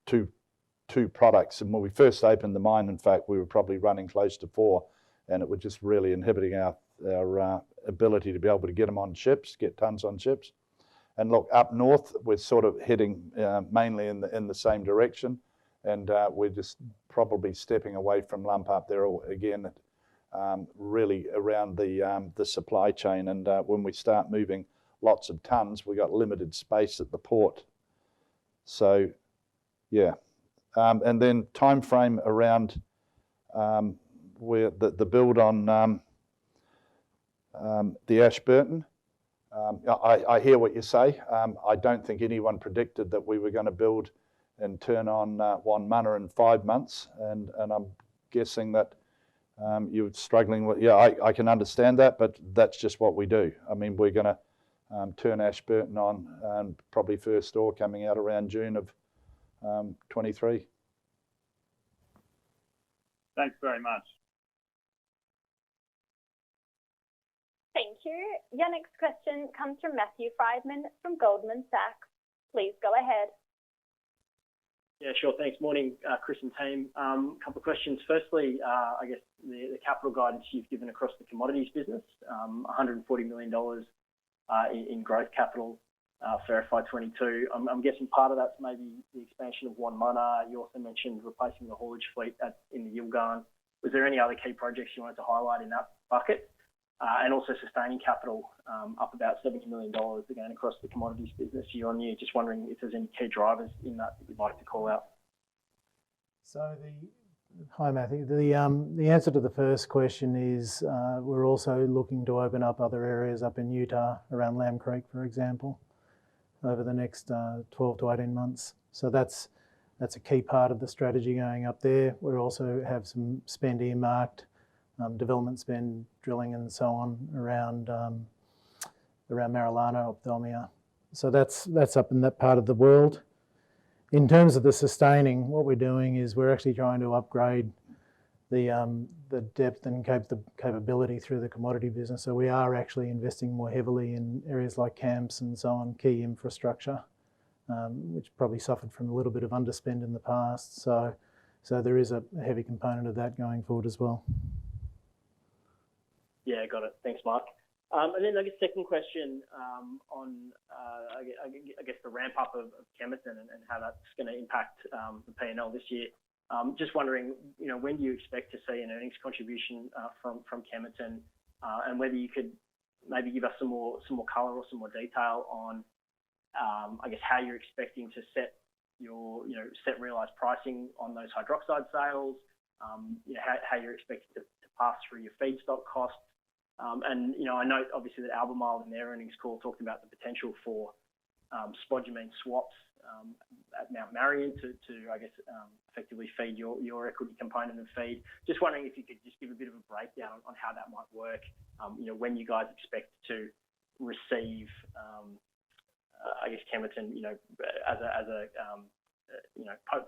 two products. And when we first opened the mine, in fact, we were probably running close to 4, and it was just really inhibiting our ability to be able to get them on ships, get tons on ships. And look, up north, we're sort of heading mainly in the same direction, and we're just probably stepping away from lump up there again, really around the supply chain. And when we start moving lots of tons, we got limited space at the port. So, yeah. And then time frame around where the build on the Ashburton. I hear what you say. I don't think anyone predicted that we were going to build and turn on Wonmunna in 5 months, and I'm guessing that you're struggling with. Yeah, I can understand that, but that's just what we do. I mean, we're going to turn Ashburton on, probably first ore coming out around June of 23. Thanks very much. Thank you. Your next question comes from Matthew Friedman from Goldman Sachs. Please go ahead. Yeah, sure. Thanks. Morning, Chris and team. Couple of questions. Firstly, I guess the capital guidance you've given across the commodities business, $140 million in growth capital for FY22. I'm guessing part of that's maybe the expansion of Wonmunna. You also mentioned replacing the haulage fleet in the Yilgarn. Was there any other key projects you wanted to highlight in that bucket? And also sustaining capital up about $70 million again across the commodities business year on year. Just wondering if there's any key drivers in that you'd like to call out. So hi Matthew. The answer to the first question is we're also looking to open up other areas up in Utah around Lamb Creek, for example, over the next 12 to 18 months. So that's a key part of the strategy going up there. We also have some spend earmarked, development spend, drilling and so on around Marillana, Ophthalmia. So that's up in that part of the world. In terms of the sustaining, what we're doing is we're actually trying to upgrade the depth and capability through the commodity business. So we are actually investing more heavily in areas like camps and so on, key infrastructure, which probably suffered from a little bit of underspend in the past. So there is a heavy component of that going forward as well. Yeah, got it. Thanks, Mark. And then I guess second question on I guess the ramp up of Kemerton and how that's going to impact the P&L this year. Just wondering, when do you expect to see an earnings contribution from Kemerton, and whether you could maybe give us some more colour or some more detail on I guess how you're expecting to set your set realised pricing on those hydroxide sales, how you're expecting to pass through your feedstock costs, And, I know obviously that Albemarle in their earnings call talked about the potential for spodumene swaps at Mount Marion to I guess, effectively feed your equity component of feed. Just wondering if you could just give a bit of a breakdown on how that might work, when you guys expect to receive, I guess, Kemerton, as a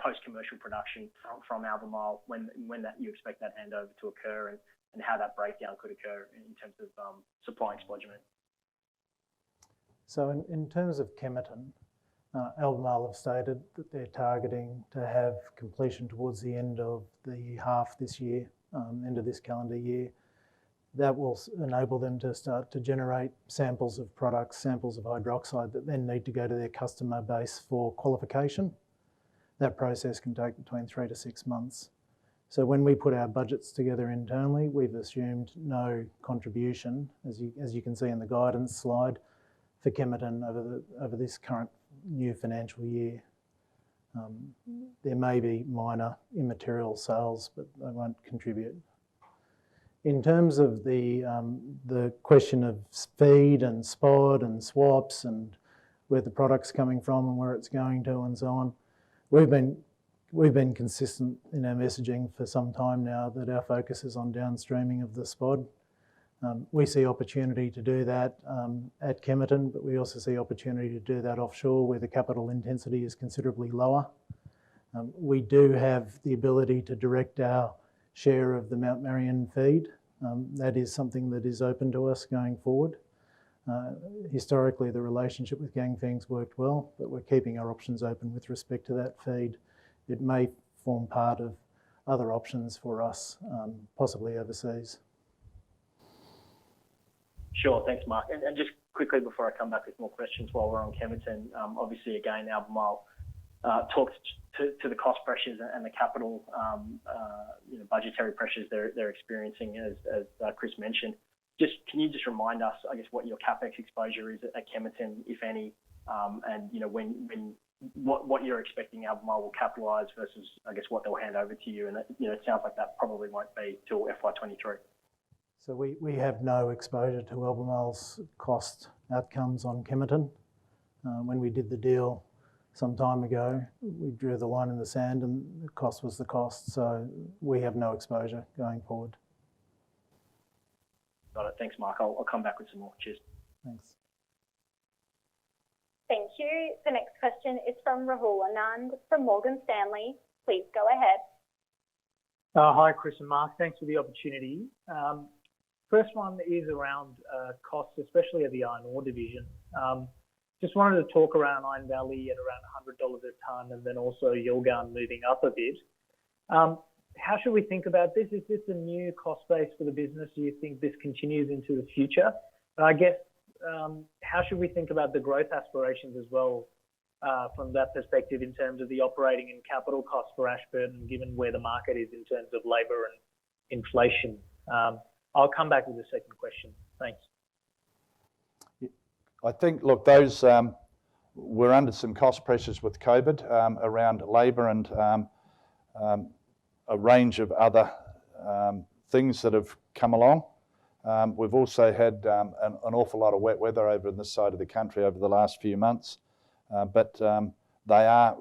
post-commercial production from Albemarle, when that you expect that handover to occur and how that breakdown could occur in terms of supplying spodumene. So in terms of Kemerton, Albemarle have stated that they're targeting to have completion towards the end of the half this year, end of this calendar year. That will enable them to start to generate samples of products, samples of hydroxide that then need to go to their customer base for qualification. That process can take between 3 to 6 months. So when we put our budgets together internally, we've assumed no contribution, as you can see in the guidance slide, for Kemerton over this current new financial year. There may be minor immaterial sales, but they won't contribute. In terms of the question of feed and spod and swaps and where the product's coming from and where it's going to and so on, we've been consistent in our messaging for some time now that our focus is on downstreaming of the spod. We see opportunity to do that at Kemerton, but we also see opportunity to do that offshore where the capital intensity is considerably lower. We do have the ability to direct our share of the Mount Marion feed. That is something that is open to us going forward. Historically, the relationship with Ganfeng's worked well, but we're keeping our options open with respect to that feed. It may form part of other options for us, possibly overseas. Sure, thanks, Mark. And just quickly before I come back with more questions while we're on Kemerton, obviously, again, Albemarle talked to the cost pressures and the capital, budgetary pressures they're experiencing, as Chris mentioned. Can you just remind us, I guess, what your CapEx exposure is at Kemerton, if any, and what you're expecting Albemarle will capitalise versus, I guess, what they'll hand over to you, and it sounds like that probably won't be till FY23. So we have no exposure to Albemarle's cost outcomes on Kemerton. When we did the deal some time ago, we drew the line in the sand and the cost was the cost. So we have no exposure going forward. Got it. Thanks, Mark. I'll come back with some more. Cheers. Thanks. Thank you. The next question is from Rahul Anand from Morgan Stanley. Please go ahead. Hi, Chris and Mark. Thanks for the opportunity. First one is around costs, especially at the iron ore division. Just wanted to talk around Iron Valley at around $100 a tonne and then also Yilgarn moving up a bit. How should we think about this? Is this a new cost base for the business? Do you think this continues into the future? And I guess, how should we think about the growth aspirations as well from that perspective in terms of the operating and capital costs for Ashburton, given where the market is in terms of labour and inflation? I'll come back with the second question. Thanks. I think, look, we're under some cost pressures with COVID around labour and a range of other things that have come along. We've also had an awful lot of wet weather over in this side of the country over the last few months, but they are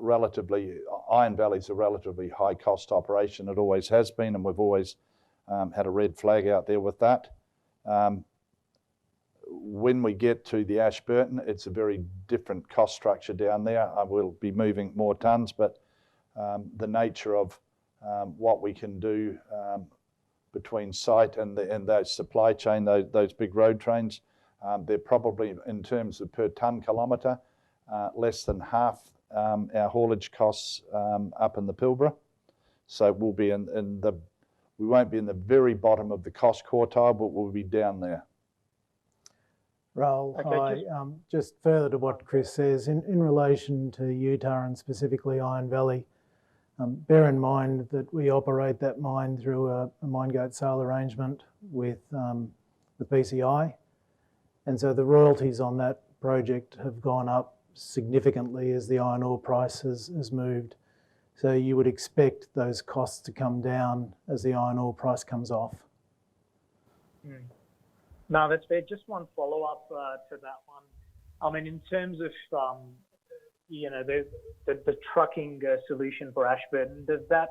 Iron Valley's a relatively high cost operation. It always has been, and we've always had a red flag out there with that. When we get to the Ashburton, it's a very different cost structure down there. I will be moving more tonnes, but the nature of what we can do between site and those supply chain, those big road trains, they're probably, in terms of per tonne kilometre, less than half our haulage costs up in the Pilbara. So we'll be we won't be in the very bottom of the cost quartile, but we'll be down there. Rahul, Okay, hi. Just further to what Chris says, in relation to Utah and specifically Iron Valley, bear in mind that we operate that mine through a mine gate sale arrangement with the PCI, and so the royalties on that project have gone up significantly as the iron ore price has moved. So you would expect those costs to come down as the iron ore price comes off. No, that's fair. Just one follow-up to that one. I mean, in terms of, the trucking solution for Ashburton, does that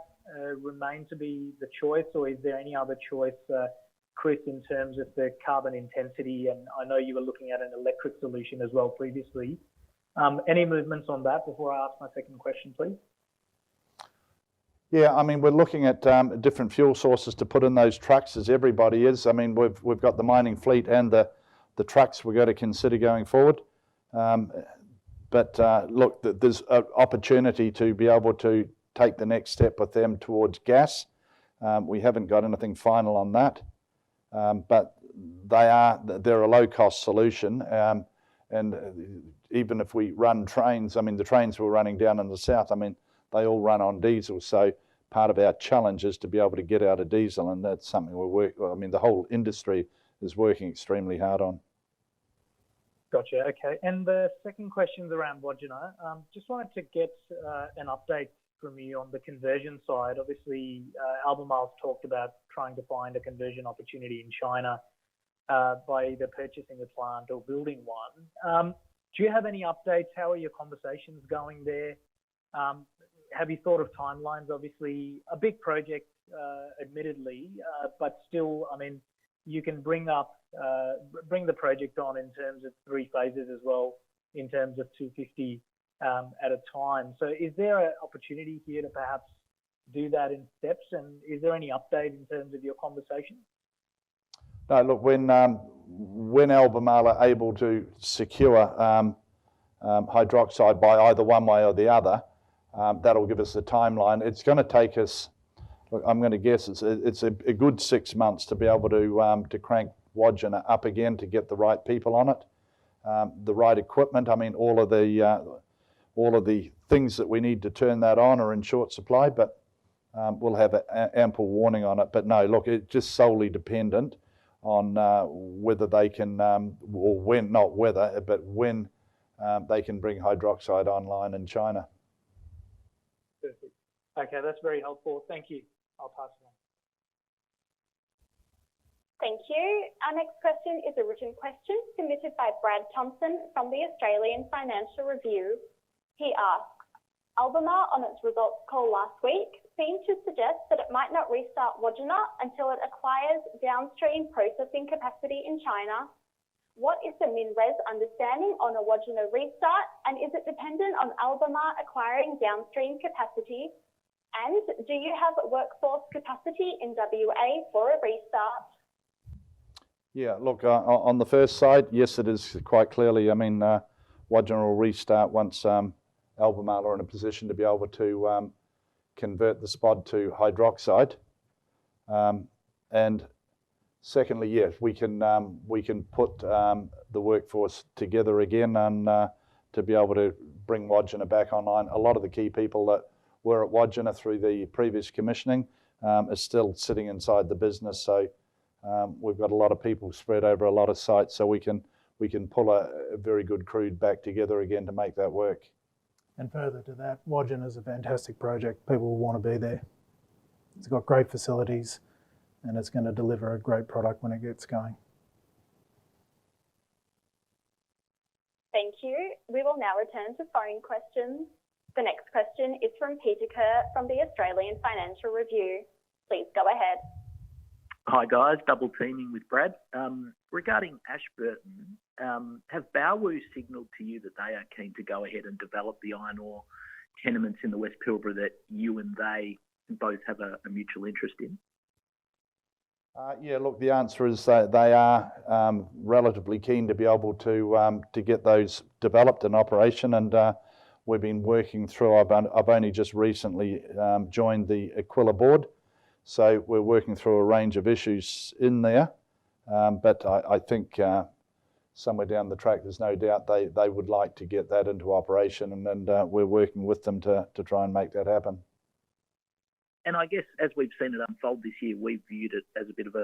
remain to be the choice, or is there any other choice, Chris, in terms of the carbon intensity? And I know you were looking at an electric solution as well previously. Any movements on that before I ask my second question, please? Yeah, I mean, we're looking at different fuel sources to put in those trucks, as everybody is. I mean, we've got the mining fleet and the trucks we're going to consider going forward. But look, there's an opportunity to be able to take the next step with them towards gas. We haven't got anything final on that, but they're a low-cost solution. And even if we run trains, I mean, the trains we're running down in the south, I mean, they all run on diesel. So part of our challenge is to be able to get out of diesel, and that's something the whole industry is working extremely hard on. Gotcha. Okay. And the second question's around Wodgina. Just wanted to get an update from you on the conversion side. Obviously, Albemarle's talked about trying to find a conversion opportunity in China by either purchasing a plant or building one. Do you have any updates? How are your conversations going there? Have you thought of timelines? Obviously, a big project, admittedly, but still, I mean, you can bring the project on in terms of 3 phases as well, in terms of 250 at a time. So is there an opportunity here to perhaps do that in steps? And is there any update in terms of your conversations? No, look, when Albemarle are able to secure hydroxide by either one way or the other, that'll give us a timeline. It's going to take us, look, I'm going to guess it's a good 6 months to be able to crank Wodgina up again, to get the right people on it, the right equipment. I mean, all of the things that we need to turn that on are in short supply, but we'll have ample warning on it. But no, look, it's just solely dependent on whether they can, or when, not whether, but when they can bring hydroxide online in China. Perfect. Okay, that's very helpful. Thank you. I'll pass it on. Thank you. Our next question is a written question submitted by Brad Thompson from the Australian Financial Review. He asks, Albemarle on its results call last week seemed to suggest that it might not restart Wodgina until it acquires downstream processing capacity in China. What is the MinRes understanding on a Wodgina restart, and is it dependent on Albemarle acquiring downstream capacity? And do you have workforce capacity in WA for a restart? Yeah, look, on the first side, yes, it is quite clearly. I mean, Wodgina will restart once Albemarle are in a position to be able to convert the spod to hydroxide. And secondly, yes, we can put the workforce together again and to be able to bring Wodgina back online. A lot of the key people that were at Wodgina through the previous commissioning are still sitting inside the business. So we've got a lot of people spread over a lot of sites, so we can pull a very good crew back together again to make that work. And further to that, Wodgina is a fantastic project. People will want to be there. It's got great facilities, and it's going to deliver a great product when it gets going. Thank you. We will now return to phone questions. The next question is from Peter Kerr from the Australian Financial Review. Please go ahead. Hi guys, double teaming with Brad. Regarding Ashburton, have Baowu signalled to you that they are keen to go ahead and develop the iron ore tenements in the West Pilbara that you and they both have a mutual interest in? Yeah, look, the answer is that they are relatively keen to be able to get those developed in operation, and we've been working through. I've only just recently joined the Aquila board, so we're working through a range of issues in there. But I think somewhere down the track, there's no doubt they would like to get that into operation, and we're working with them to try and make that happen. And I guess as we've seen it unfold this year, we've viewed it as a bit of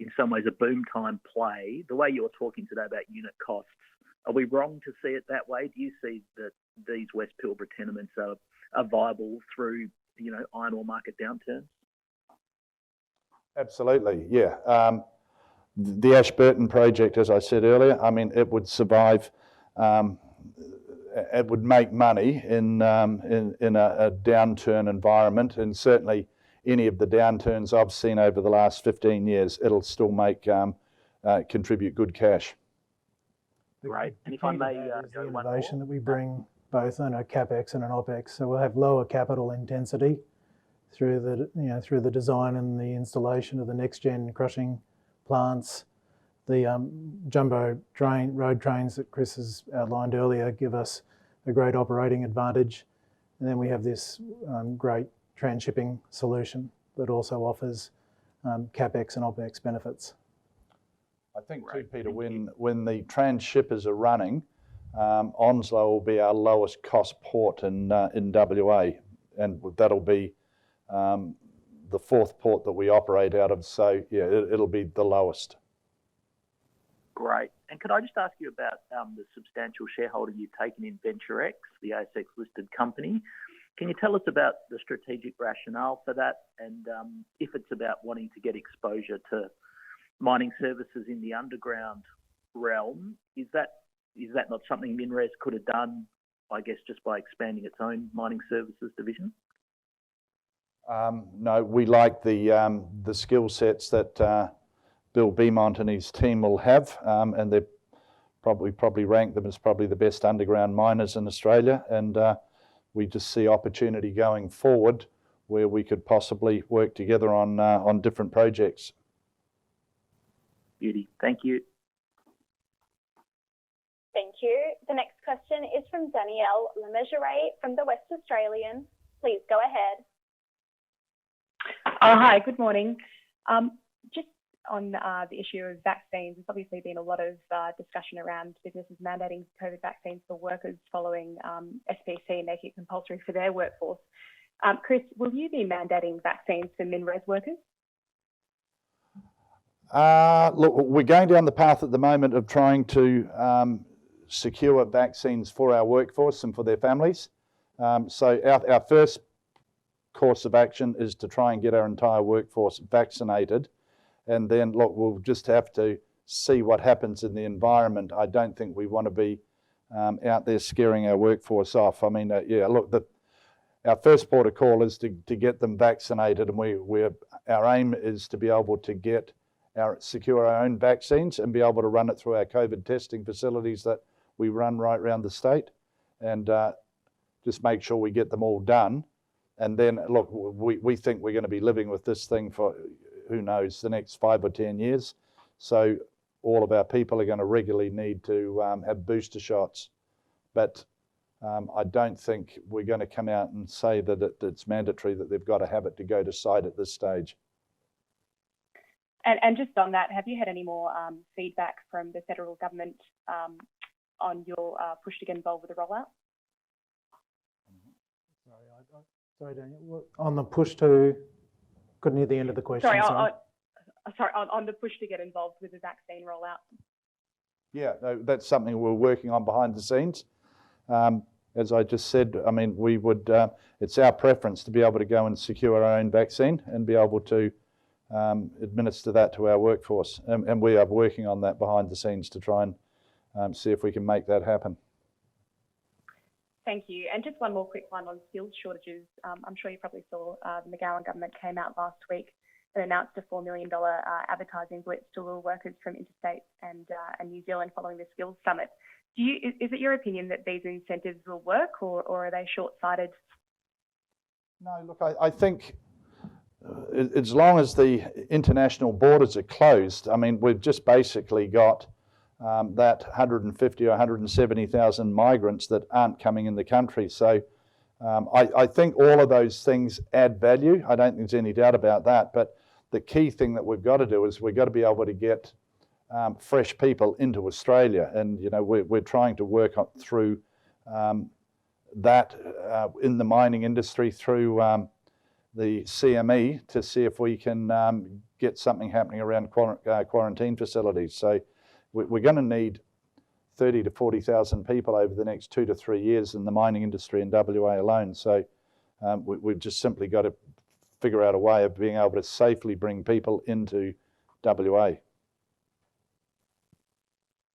in some ways, a boom time play. The way you're talking today about unit costs, are we wrong to see it that way? Do you see that these West Pilbara tenements are viable through, iron ore market downturns? Absolutely, yeah. The Ashburton project, as I said earlier, I mean, it would survive. It would make money in a downturn environment, and certainly any of the downturns I've seen over the last 15 years, it'll still make contribute good cash. Great. And if I may, the innovation that we bring both on a capex and an opex, so we'll have lower capital intensity through the design and the installation of the next gen crushing plants. The jumbo road trains that Chris has outlined earlier give us a great operating advantage, and then we have this great transshipping solution that also offers capex and opex benefits. I think too, Peter, when the transshippers are running, Onslow will be our lowest cost port in WA, and that'll be the fourth port that we operate out of. So yeah, it'll be the lowest. Great. And could I just ask you about the substantial shareholding you've taken in VentureX, the ASX listed company? Can you tell us about the strategic rationale for that, and if it's about wanting to get exposure to mining services in the underground realm, is that not something MinRes could have done, I guess, just by expanding its own mining services division? No, we like the skill sets that Bill Beaumont and his team will have, and they probably rank them as probably the best underground miners in Australia, and we just see opportunity going forward where we could possibly work together on different projects. Beauty. Thank you. Thank you. The next question is from Danielle Lemessurier from the West Australian. Please go ahead. Hi, good morning. Just on the issue of vaccines, there's obviously been a lot of discussion around businesses mandating COVID vaccines for workers following SPC making it compulsory for their workforce. Chris, will you be mandating vaccines for MinRes workers? Look, we're going down the path at the moment of trying to secure vaccines for our workforce and for their families. So our first course of action is to try and get our entire workforce vaccinated. And then, look, we'll just have to see what happens in the environment. I don't think we want to be out there scaring our workforce off. I mean, yeah, look, our first port of call is to get them vaccinated, and our aim is to be able to secure our own vaccines and be able to run it through our COVID testing facilities that we run right around the state, and just make sure we get them all done. And then, look, we think we're going to be living with this thing for, who knows, the next 5 or 10 years. So all of our people are going to regularly need to have booster shots. But I don't think we're going to come out and say that it's mandatory that they've got to have it to go to site at this stage. And just on that, have you had any more feedback from the federal government on your push to get involved with the rollout? Sorry, Daniel. On the push to, couldn't hear the end of the question. Sorry, on the push to get involved with the vaccine rollout. Yeah, no, that's something we're working on behind the scenes. As I just said, I mean, we would. It's our preference to be able to go and secure our own vaccine and be able to administer that to our workforce, and we are working on that behind the scenes to try and see if we can make that happen. Thank you. And just one more quick one on skills shortages. I'm sure you probably saw the McGowan government came out last week and announced a $4 million advertising blitz to lure workers from interstate and New Zealand following the skills summit. Is it your opinion that these incentives will work, or are they short-sighted? No, look, I think as long as the international borders are closed, I mean, we've just basically got that 150 or 170,000 migrants that aren't coming in the country. So I think all of those things add value. I don't think there's any doubt about that. But the key thing that we've got to do is we've got to be able to get fresh people into Australia. And, you know, we're trying to work through that in the mining industry through the CME to see if we can get something happening around quarantine facilities. So we're going to need 30 to 40,000 people over the next 2 to 3 years in the mining industry in WA alone. So we've just simply got to figure out a way of being able to safely bring people into WA.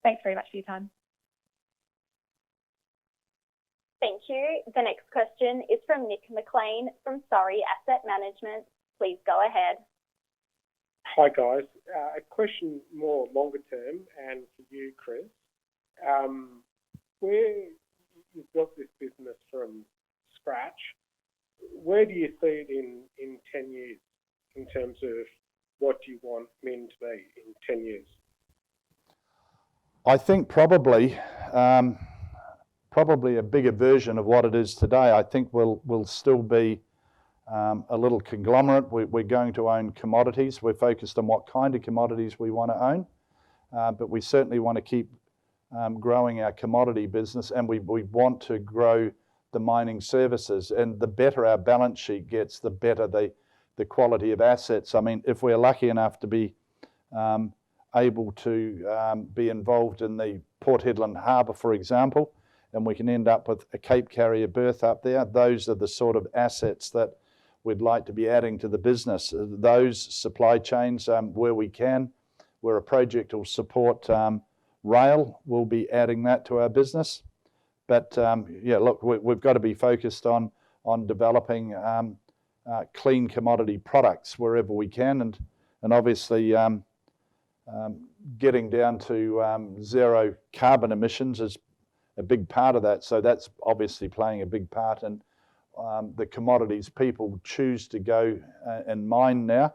Thanks very much for your time. Thank you. The next question is from Nick McLean from Surrey Asset Management. Please go ahead. Hi guys. A question more longer term and for you, Chris. Where you've built this business from scratch, where do you see it in 10 years in terms of what do you want Min to be in 10 years? I think probably a bigger version of what it is today. I think we'll still be a little conglomerate. We're going to own commodities. We're focused on what kind of commodities we want to own, but we certainly want to keep growing our commodity business, and we want to grow the mining services. And the better our balance sheet gets, the better the quality of assets. I mean, if we're lucky enough to be able to be involved in the Port Hedland Harbour, for example, and we can end up with a Cape carrier berth up there, those are the sort of assets that we'd like to be adding to the business. Those supply chains, where we can, where a project will support rail, we'll be adding that to our business. But yeah, look, we've got to be focused on developing clean commodity products wherever we can, and obviously getting down to zero carbon emissions is a big part of that. So that's obviously playing a big part in the commodities people choose to go and mine now,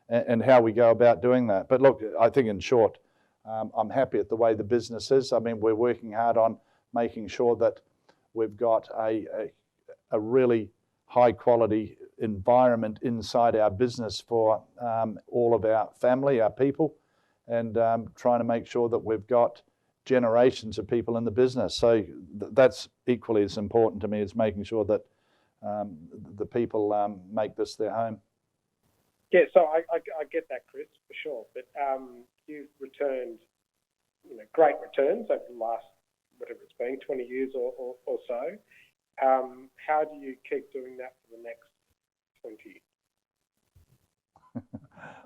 and how we go about doing that. But look, I think in short, I'm happy at the way the business is. I mean, we're working hard on making sure that we've got a really high quality environment inside our business for all of our family, our people, and trying to make sure that we've got generations of people in the business. So that's equally as important to me as making sure that the people make this their home. Yeah, so I get that, Chris, for sure. But you've returned, great returns over the last, whatever it's been, 20 years or so. How do you keep doing that for the next 20?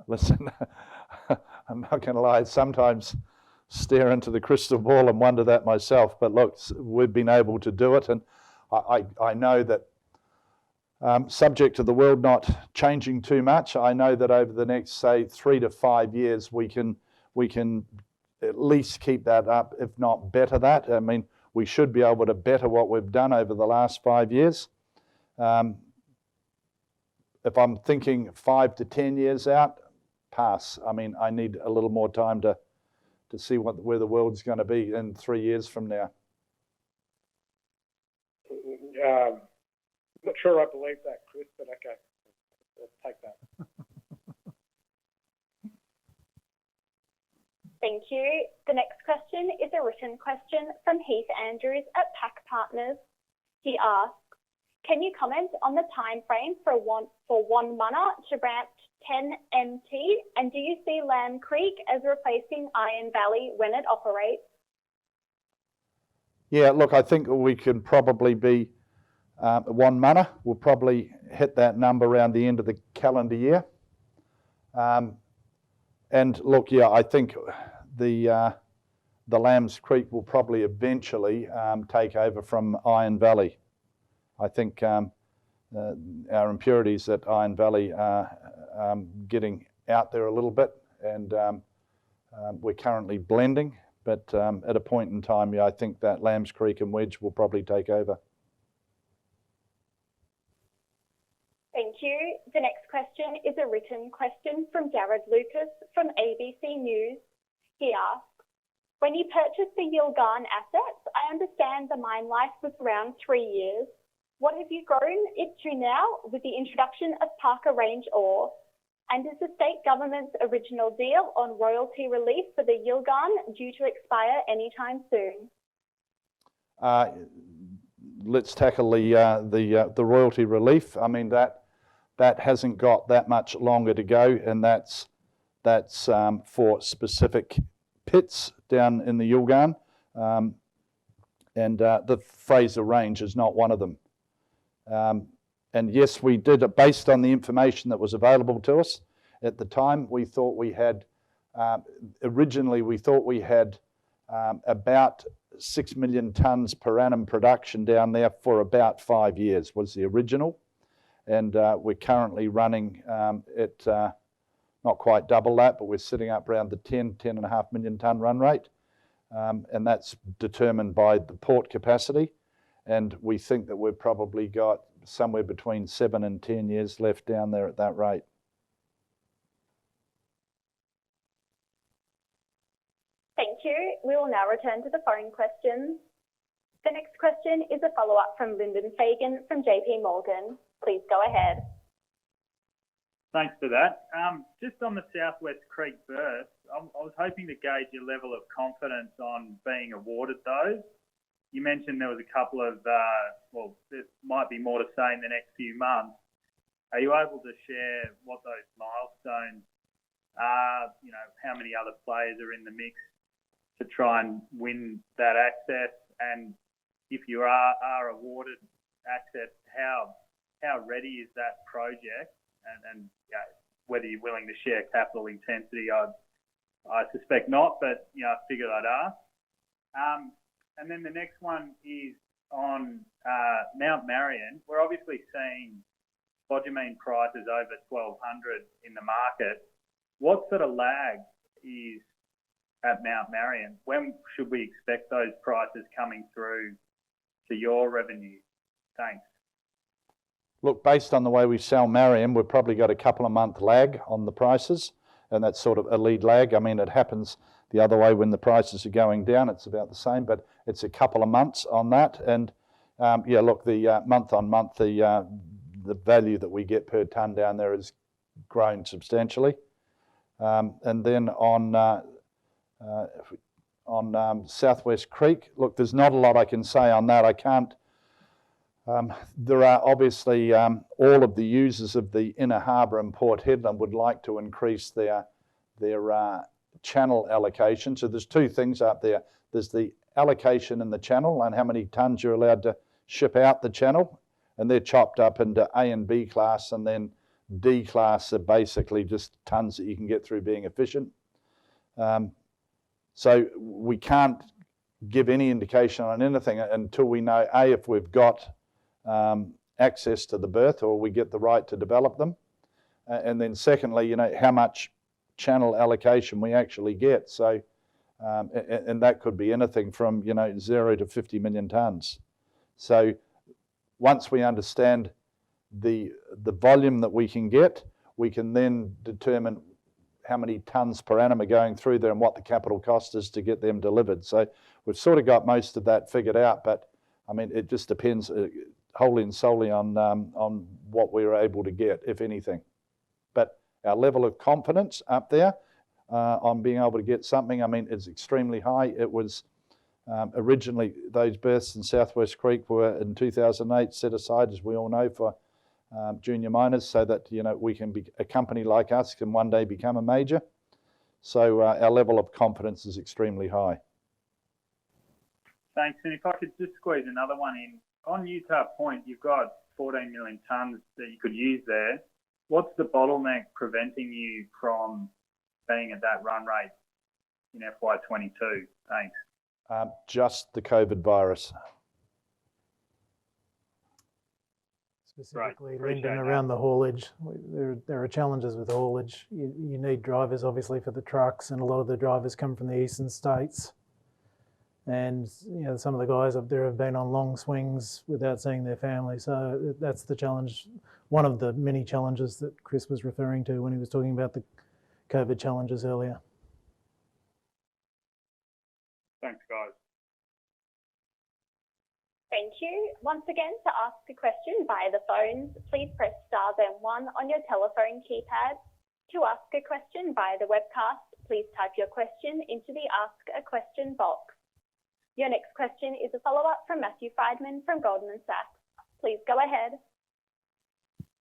Listen, I'm not going to lie, sometimes stare into the crystal ball and wonder that myself. But look, we've been able to do it, and I know that subject to the world not changing too much, I know that over the next, say, 3 to 5 years, we can at least keep that up, if not better that. I mean, we should be able to better what we've done over the last 5 years. If I'm thinking 5 to 10 years out, pass. I mean, I need a little more time to see where the world's going to be in 3 years from now. Not sure I believe that, Chris, but okay, let's take that. Thank you. The next question is a written question from Heath Andrews at Pack Partners. He asks, can you comment on the time frame for Wonmunna to ramp 10 MT, and do you see Lamb Creek as replacing Iron Valley when it operates? Yeah, look, I think we can probably be Wonmunna will probably hit that number around the end of the calendar year. And look, yeah, I think the Lambs Creek will probably eventually take over from Iron Valley. I think our impurities at Iron Valley are getting out there a little bit, and we're currently blending, but at a point in time, yeah, I think that Lambs Creek and Wedge will probably take over. Thank you. The next question is a written question from Jared Lucas from ABC News. He asks, when you purchased the Yilgarn assets, I understand the mine life was around 3 years. What have you grown it to now with the introduction of Parker Range ore? And is the state government's original deal on royalty relief for the Yilgarn due to expire anytime soon? Let's tackle the royalty relief. I mean, that hasn't got that much longer to go, and that's for specific pits down in the Yilgarn, and the Fraser Range is not one of them. And yes, we did it based on the information that was available to us at the time. We thought we had originally about 6 million tonnes per annum production down there for about 5 years was the original. And we're currently running at not quite double that, but we're sitting up around the 10.5 million tonne run rate. And that's determined by the port capacity. And we think that we've probably got somewhere between 7 and 10 years left down there at that rate. Thank you. We will now return to the phone questions. The next question is a follow-up from Lyndon Fagan from JP Morgan. Please go ahead. Thanks for that. Just on the Southwest Creek berth, I was hoping to gauge your level of confidence on being awarded those. You mentioned there was a couple of, well, there might be more to say in the next few months. Are you able to share what those milestones are? You know, how many other players are in the mix to try and win that access? And if you are awarded access, how ready is that project? And whether you're willing to share capital intensity, I suspect not, but I figured I'd ask. And then the next one is on Mount Marion. We're obviously seeing spodumene prices over 1,200 in the market. What sort of lag is at Mount Marion? When should we expect those prices coming through to your revenue? Thanks. Look, based on the way we sell Marion, we've probably got a couple of month lag on the prices, and that's sort of a lead lag. I mean, it happens the other way when the prices are going down. It's about the same, but it's a couple of months on that. And look, the month on month, the value that we get per tonne down there has grown substantially. And then on Southwest Creek, look, there's not a lot I can say on that. I can't. There are obviously all of the users of the inner harbour and Port Hedland would like to increase their channel allocation. So there's two things up there. There's the allocation in the channel and how many tonnes you're allowed to ship out the channel, and they're chopped up into A and B class, and then D class are basically just tonnes that you can get through being efficient. So we can't give any indication on anything until we know, A, if we've got access to the berth or we get the right to develop them. And then secondly, how much channel allocation we actually get. So, and that could be anything from, 0 to 50 million tonnes. So once we understand the volume that we can get, we can then determine how many tonnes per annum are going through there and what the capital cost is to get them delivered. So we've sort of got most of that figured out, but I mean, it just depends wholly and solely on what we're able to get, if anything. But our level of confidence up there on being able to get something, I mean, is extremely high. It was originally, those berths in Southwest Creek were in 2008 set aside, as we all know, for junior miners, so that we can be a company like us can one day become a major. So our level of confidence is extremely high. Thanks. And if I could just squeeze another one in. On Utah Point, you've got 14 million tonnes that you could use there. What's the bottleneck preventing you from being at that run rate in FY22? Thanks. Just the COVID virus. Specifically, Lyndon, around the haulage, there are challenges with haulage. You need drivers, obviously, for the trucks, and a lot of the drivers come from the eastern states. And some of the guys up there have been on long swings without seeing their family. So that's the challenge, one of the many challenges that Chris was referring to when he was talking about the COVID challenges earlier. Thanks, guys. Thank you. Once again, to ask a question via the phones, please press star then 1 on your telephone keypad. To ask a question via the webcast, please type your question into the Ask a Question box. Your next question is a follow-up from Matthew Friedman from Goldman Sachs. Please go ahead.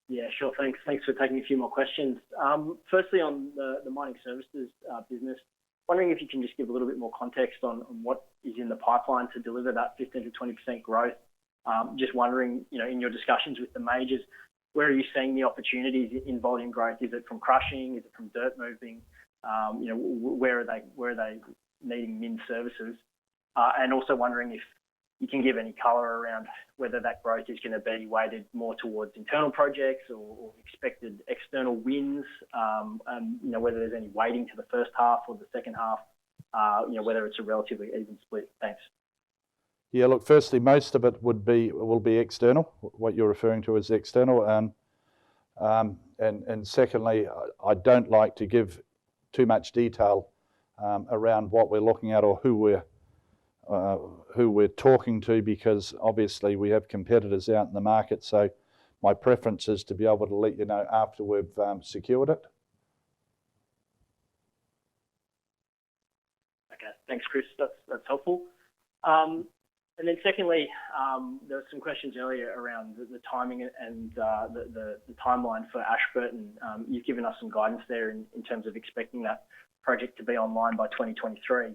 Yeah, sure. Thanks. Thanks for taking a few more questions. Firstly, on the mining services business, wondering if you can just give a little bit more context on what is in the pipeline to deliver that 15 to 20% growth. Just wondering, in your discussions with the majors, where are you seeing the opportunities in volume growth? Is it from crushing? Is it from dirt moving? Where are they needing min services, and also wondering if you can give any colour around whether that growth is going to be weighted more towards internal projects or expected external wins, and whether there's any weighting to the first half or the second half, whether it's a relatively even split. Thanks. Yeah, look, firstly, most of it will be external. What you're referring to is external, and secondly, I don't like to give too much detail around what we're looking at or who we're talking to, because obviously we have competitors out in the market. So my preference is to be able to let you know after we've secured it. Okay, thanks, Chris. That's helpful. And then secondly, there were some questions earlier around the timing and the timeline for Ashburton. You've given us some guidance there in terms of expecting that project to be online by 2023.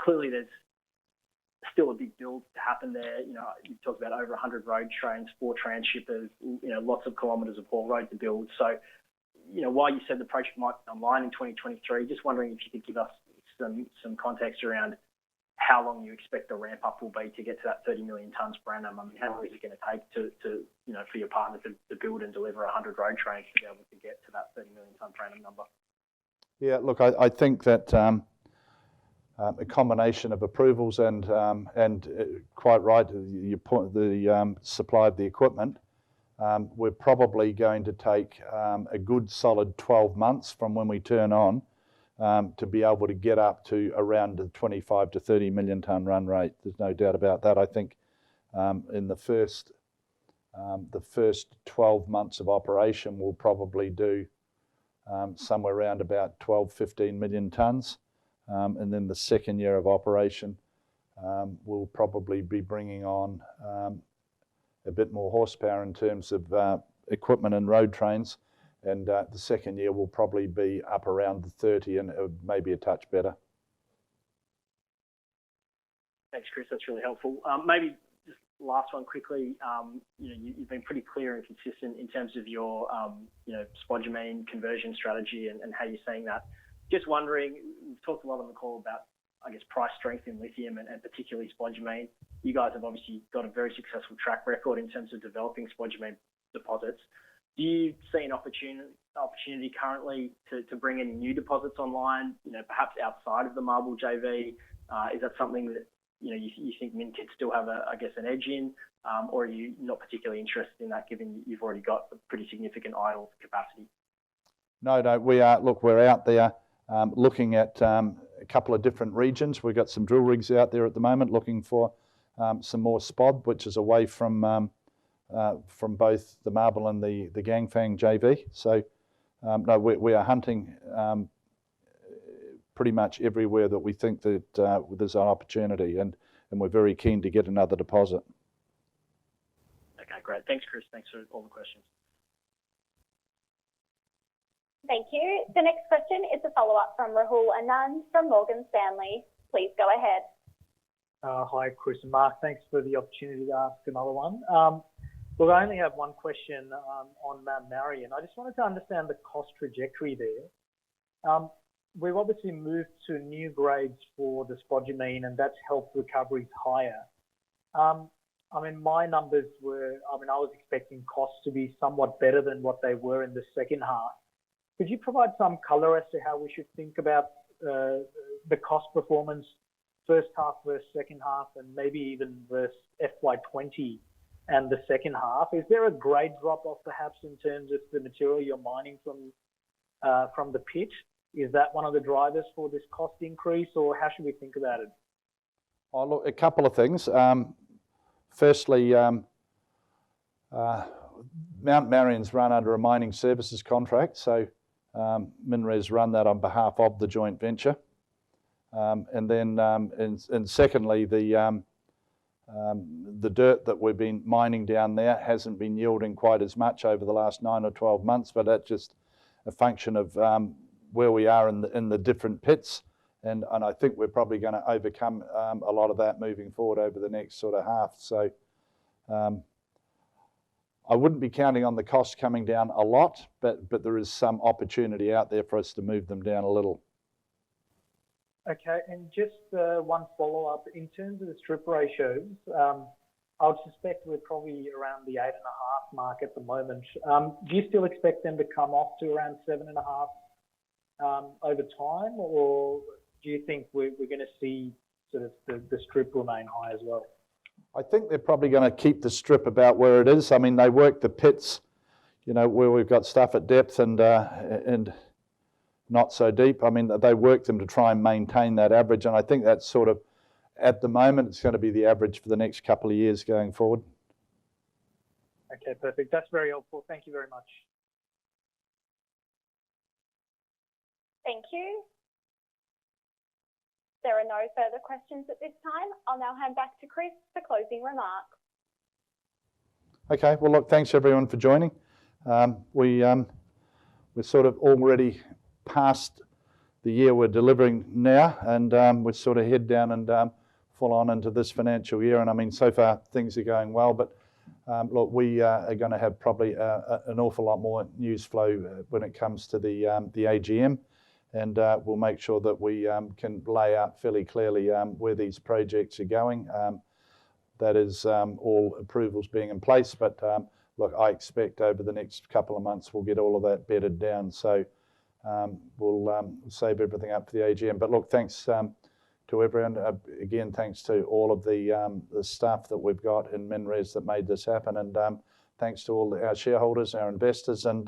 Clearly there's still a big build to happen there. You've talked about over 100 road trains, 4 transshippers, lots of kilometres of haul road to build. So, while you said the project might be online in 2023, just wondering if you could give us some context around how long you expect the ramp up will be to get to that 30 million tonnes per annum. I mean, how long is it going to take to for your partner to build and deliver 100 road trains to be able to get to that 30 million tonne per annum number? Yeah, look, I think that a combination of approvals and quite right, the supply of the equipment, we're probably going to take a good solid 12 months from when we turn on to be able to get up to around the 25 to 30 million tonne run rate. There's no doubt about that. I think in the first 12 months of operation, we'll probably do somewhere around about 12, 15 million tonnes. And then the second year of operation, we'll probably be bringing on a bit more horsepower in terms of equipment and road trains. And the second year will probably be up around the 30 and maybe a touch better. Thanks, Chris. That's really helpful. Maybe just last one quickly. You've been pretty clear and consistent in terms of your spodumene conversion strategy and how you're seeing that. Just wondering, we've talked a lot on the call about, I guess, price strength in lithium and particularly spodumene. You guys have obviously got a very successful track record in terms of developing spodumene deposits. Do you see an opportunity currently to bring any new deposits online, perhaps outside of the Marble JV? Is that something that you think Min could still have an edge in, or are you not particularly interested in that, given you've already got a pretty significant idle capacity? No, we are. Look, we're out there looking at a couple of different regions. We've got some drill rigs out there at the moment looking for some more spod, which is away from both the Marble and the Ganfeng JV. So no, we are hunting pretty much everywhere that we think that there's an opportunity, and we're very keen to get another deposit. Okay, great. Thanks, Chris. Thanks for all the questions. Thank you. The next question is a follow-up from Rahul Anand from Morgan Stanley. Please go ahead. Hi, Chris and Mark. Thanks for the opportunity to ask another one. Look, I only have one question on Mount Marion. I just wanted to understand the cost trajectory there. We've obviously moved to new grades for the spodumene, and that's helped recoveries higher. My numbers were, I was expecting costs to be somewhat better than what they were in the second half. Could you provide some colour as to how we should think about the cost performance first half versus second half, and maybe even versus FY20 and the second half? Is there a grade drop-off perhaps in terms of the material you're mining from the pit? Is that one of the drivers for this cost increase, or how should we think about it? Oh, look, a couple of things. Firstly, Mount Marion's run under a mining services contract, so MinRes run that on behalf of the joint venture. And secondly, the dirt that we've been mining down there hasn't been yielding quite as much over the last 9 or 12 months, but that's just a function of where we are in the different pits. And I think we're probably going to overcome a lot of that moving forward over the next sort of half. So I wouldn't be counting on the costs coming down a lot, but there is some opportunity out there for us to move them down a little. Okay, and just one follow-up. In terms of the strip ratios, I would suspect we're probably around the 8.5 mark at the moment. Do you still expect them to come off to around 7.5 over time, or do you think we're going to see sort of the strip remain high as well? I think they're probably going to keep the strip about where it is. I mean, they work the pits, you know, where we've got stuff at depth and not so deep. I mean, they work them to try and maintain that average, and I think that's sort of, at the moment, it's going to be the average for the next couple of years going forward. Okay, perfect. That's very helpful. Thank you very much. Thank you. There are no further questions at this time. I'll now hand back to Chris for closing remarks. Okay, well, look, thanks everyone for joining. We're sort of already past the year we're delivering now, and we're sort of head down and full on into this financial year. And I mean, so far things are going well, but look, we are going to have probably an awful lot more news flow when it comes to the AGM, and we'll make sure that we can lay out fairly clearly where these projects are going. That is all approvals being in place, but look, I expect over the next couple of months we'll get all of that bedded down. So we'll save everything up for the AGM. But look, thanks to everyone. Again, thanks to all of the staff that we've got in MinRes that made this happen, and thanks to all our shareholders, our investors, and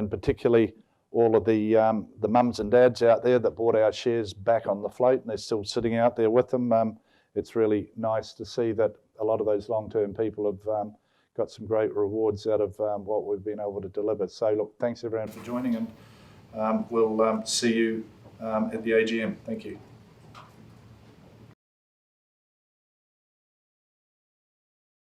particularly all of the mums and dads out there that bought our shares back on the float, and they're still sitting out there with them. It's really nice to see that a lot of those long-term people have got some great rewards out of what we've been able to deliver. So look, thanks everyone for joining, and we'll see you at the AGM. Thank you.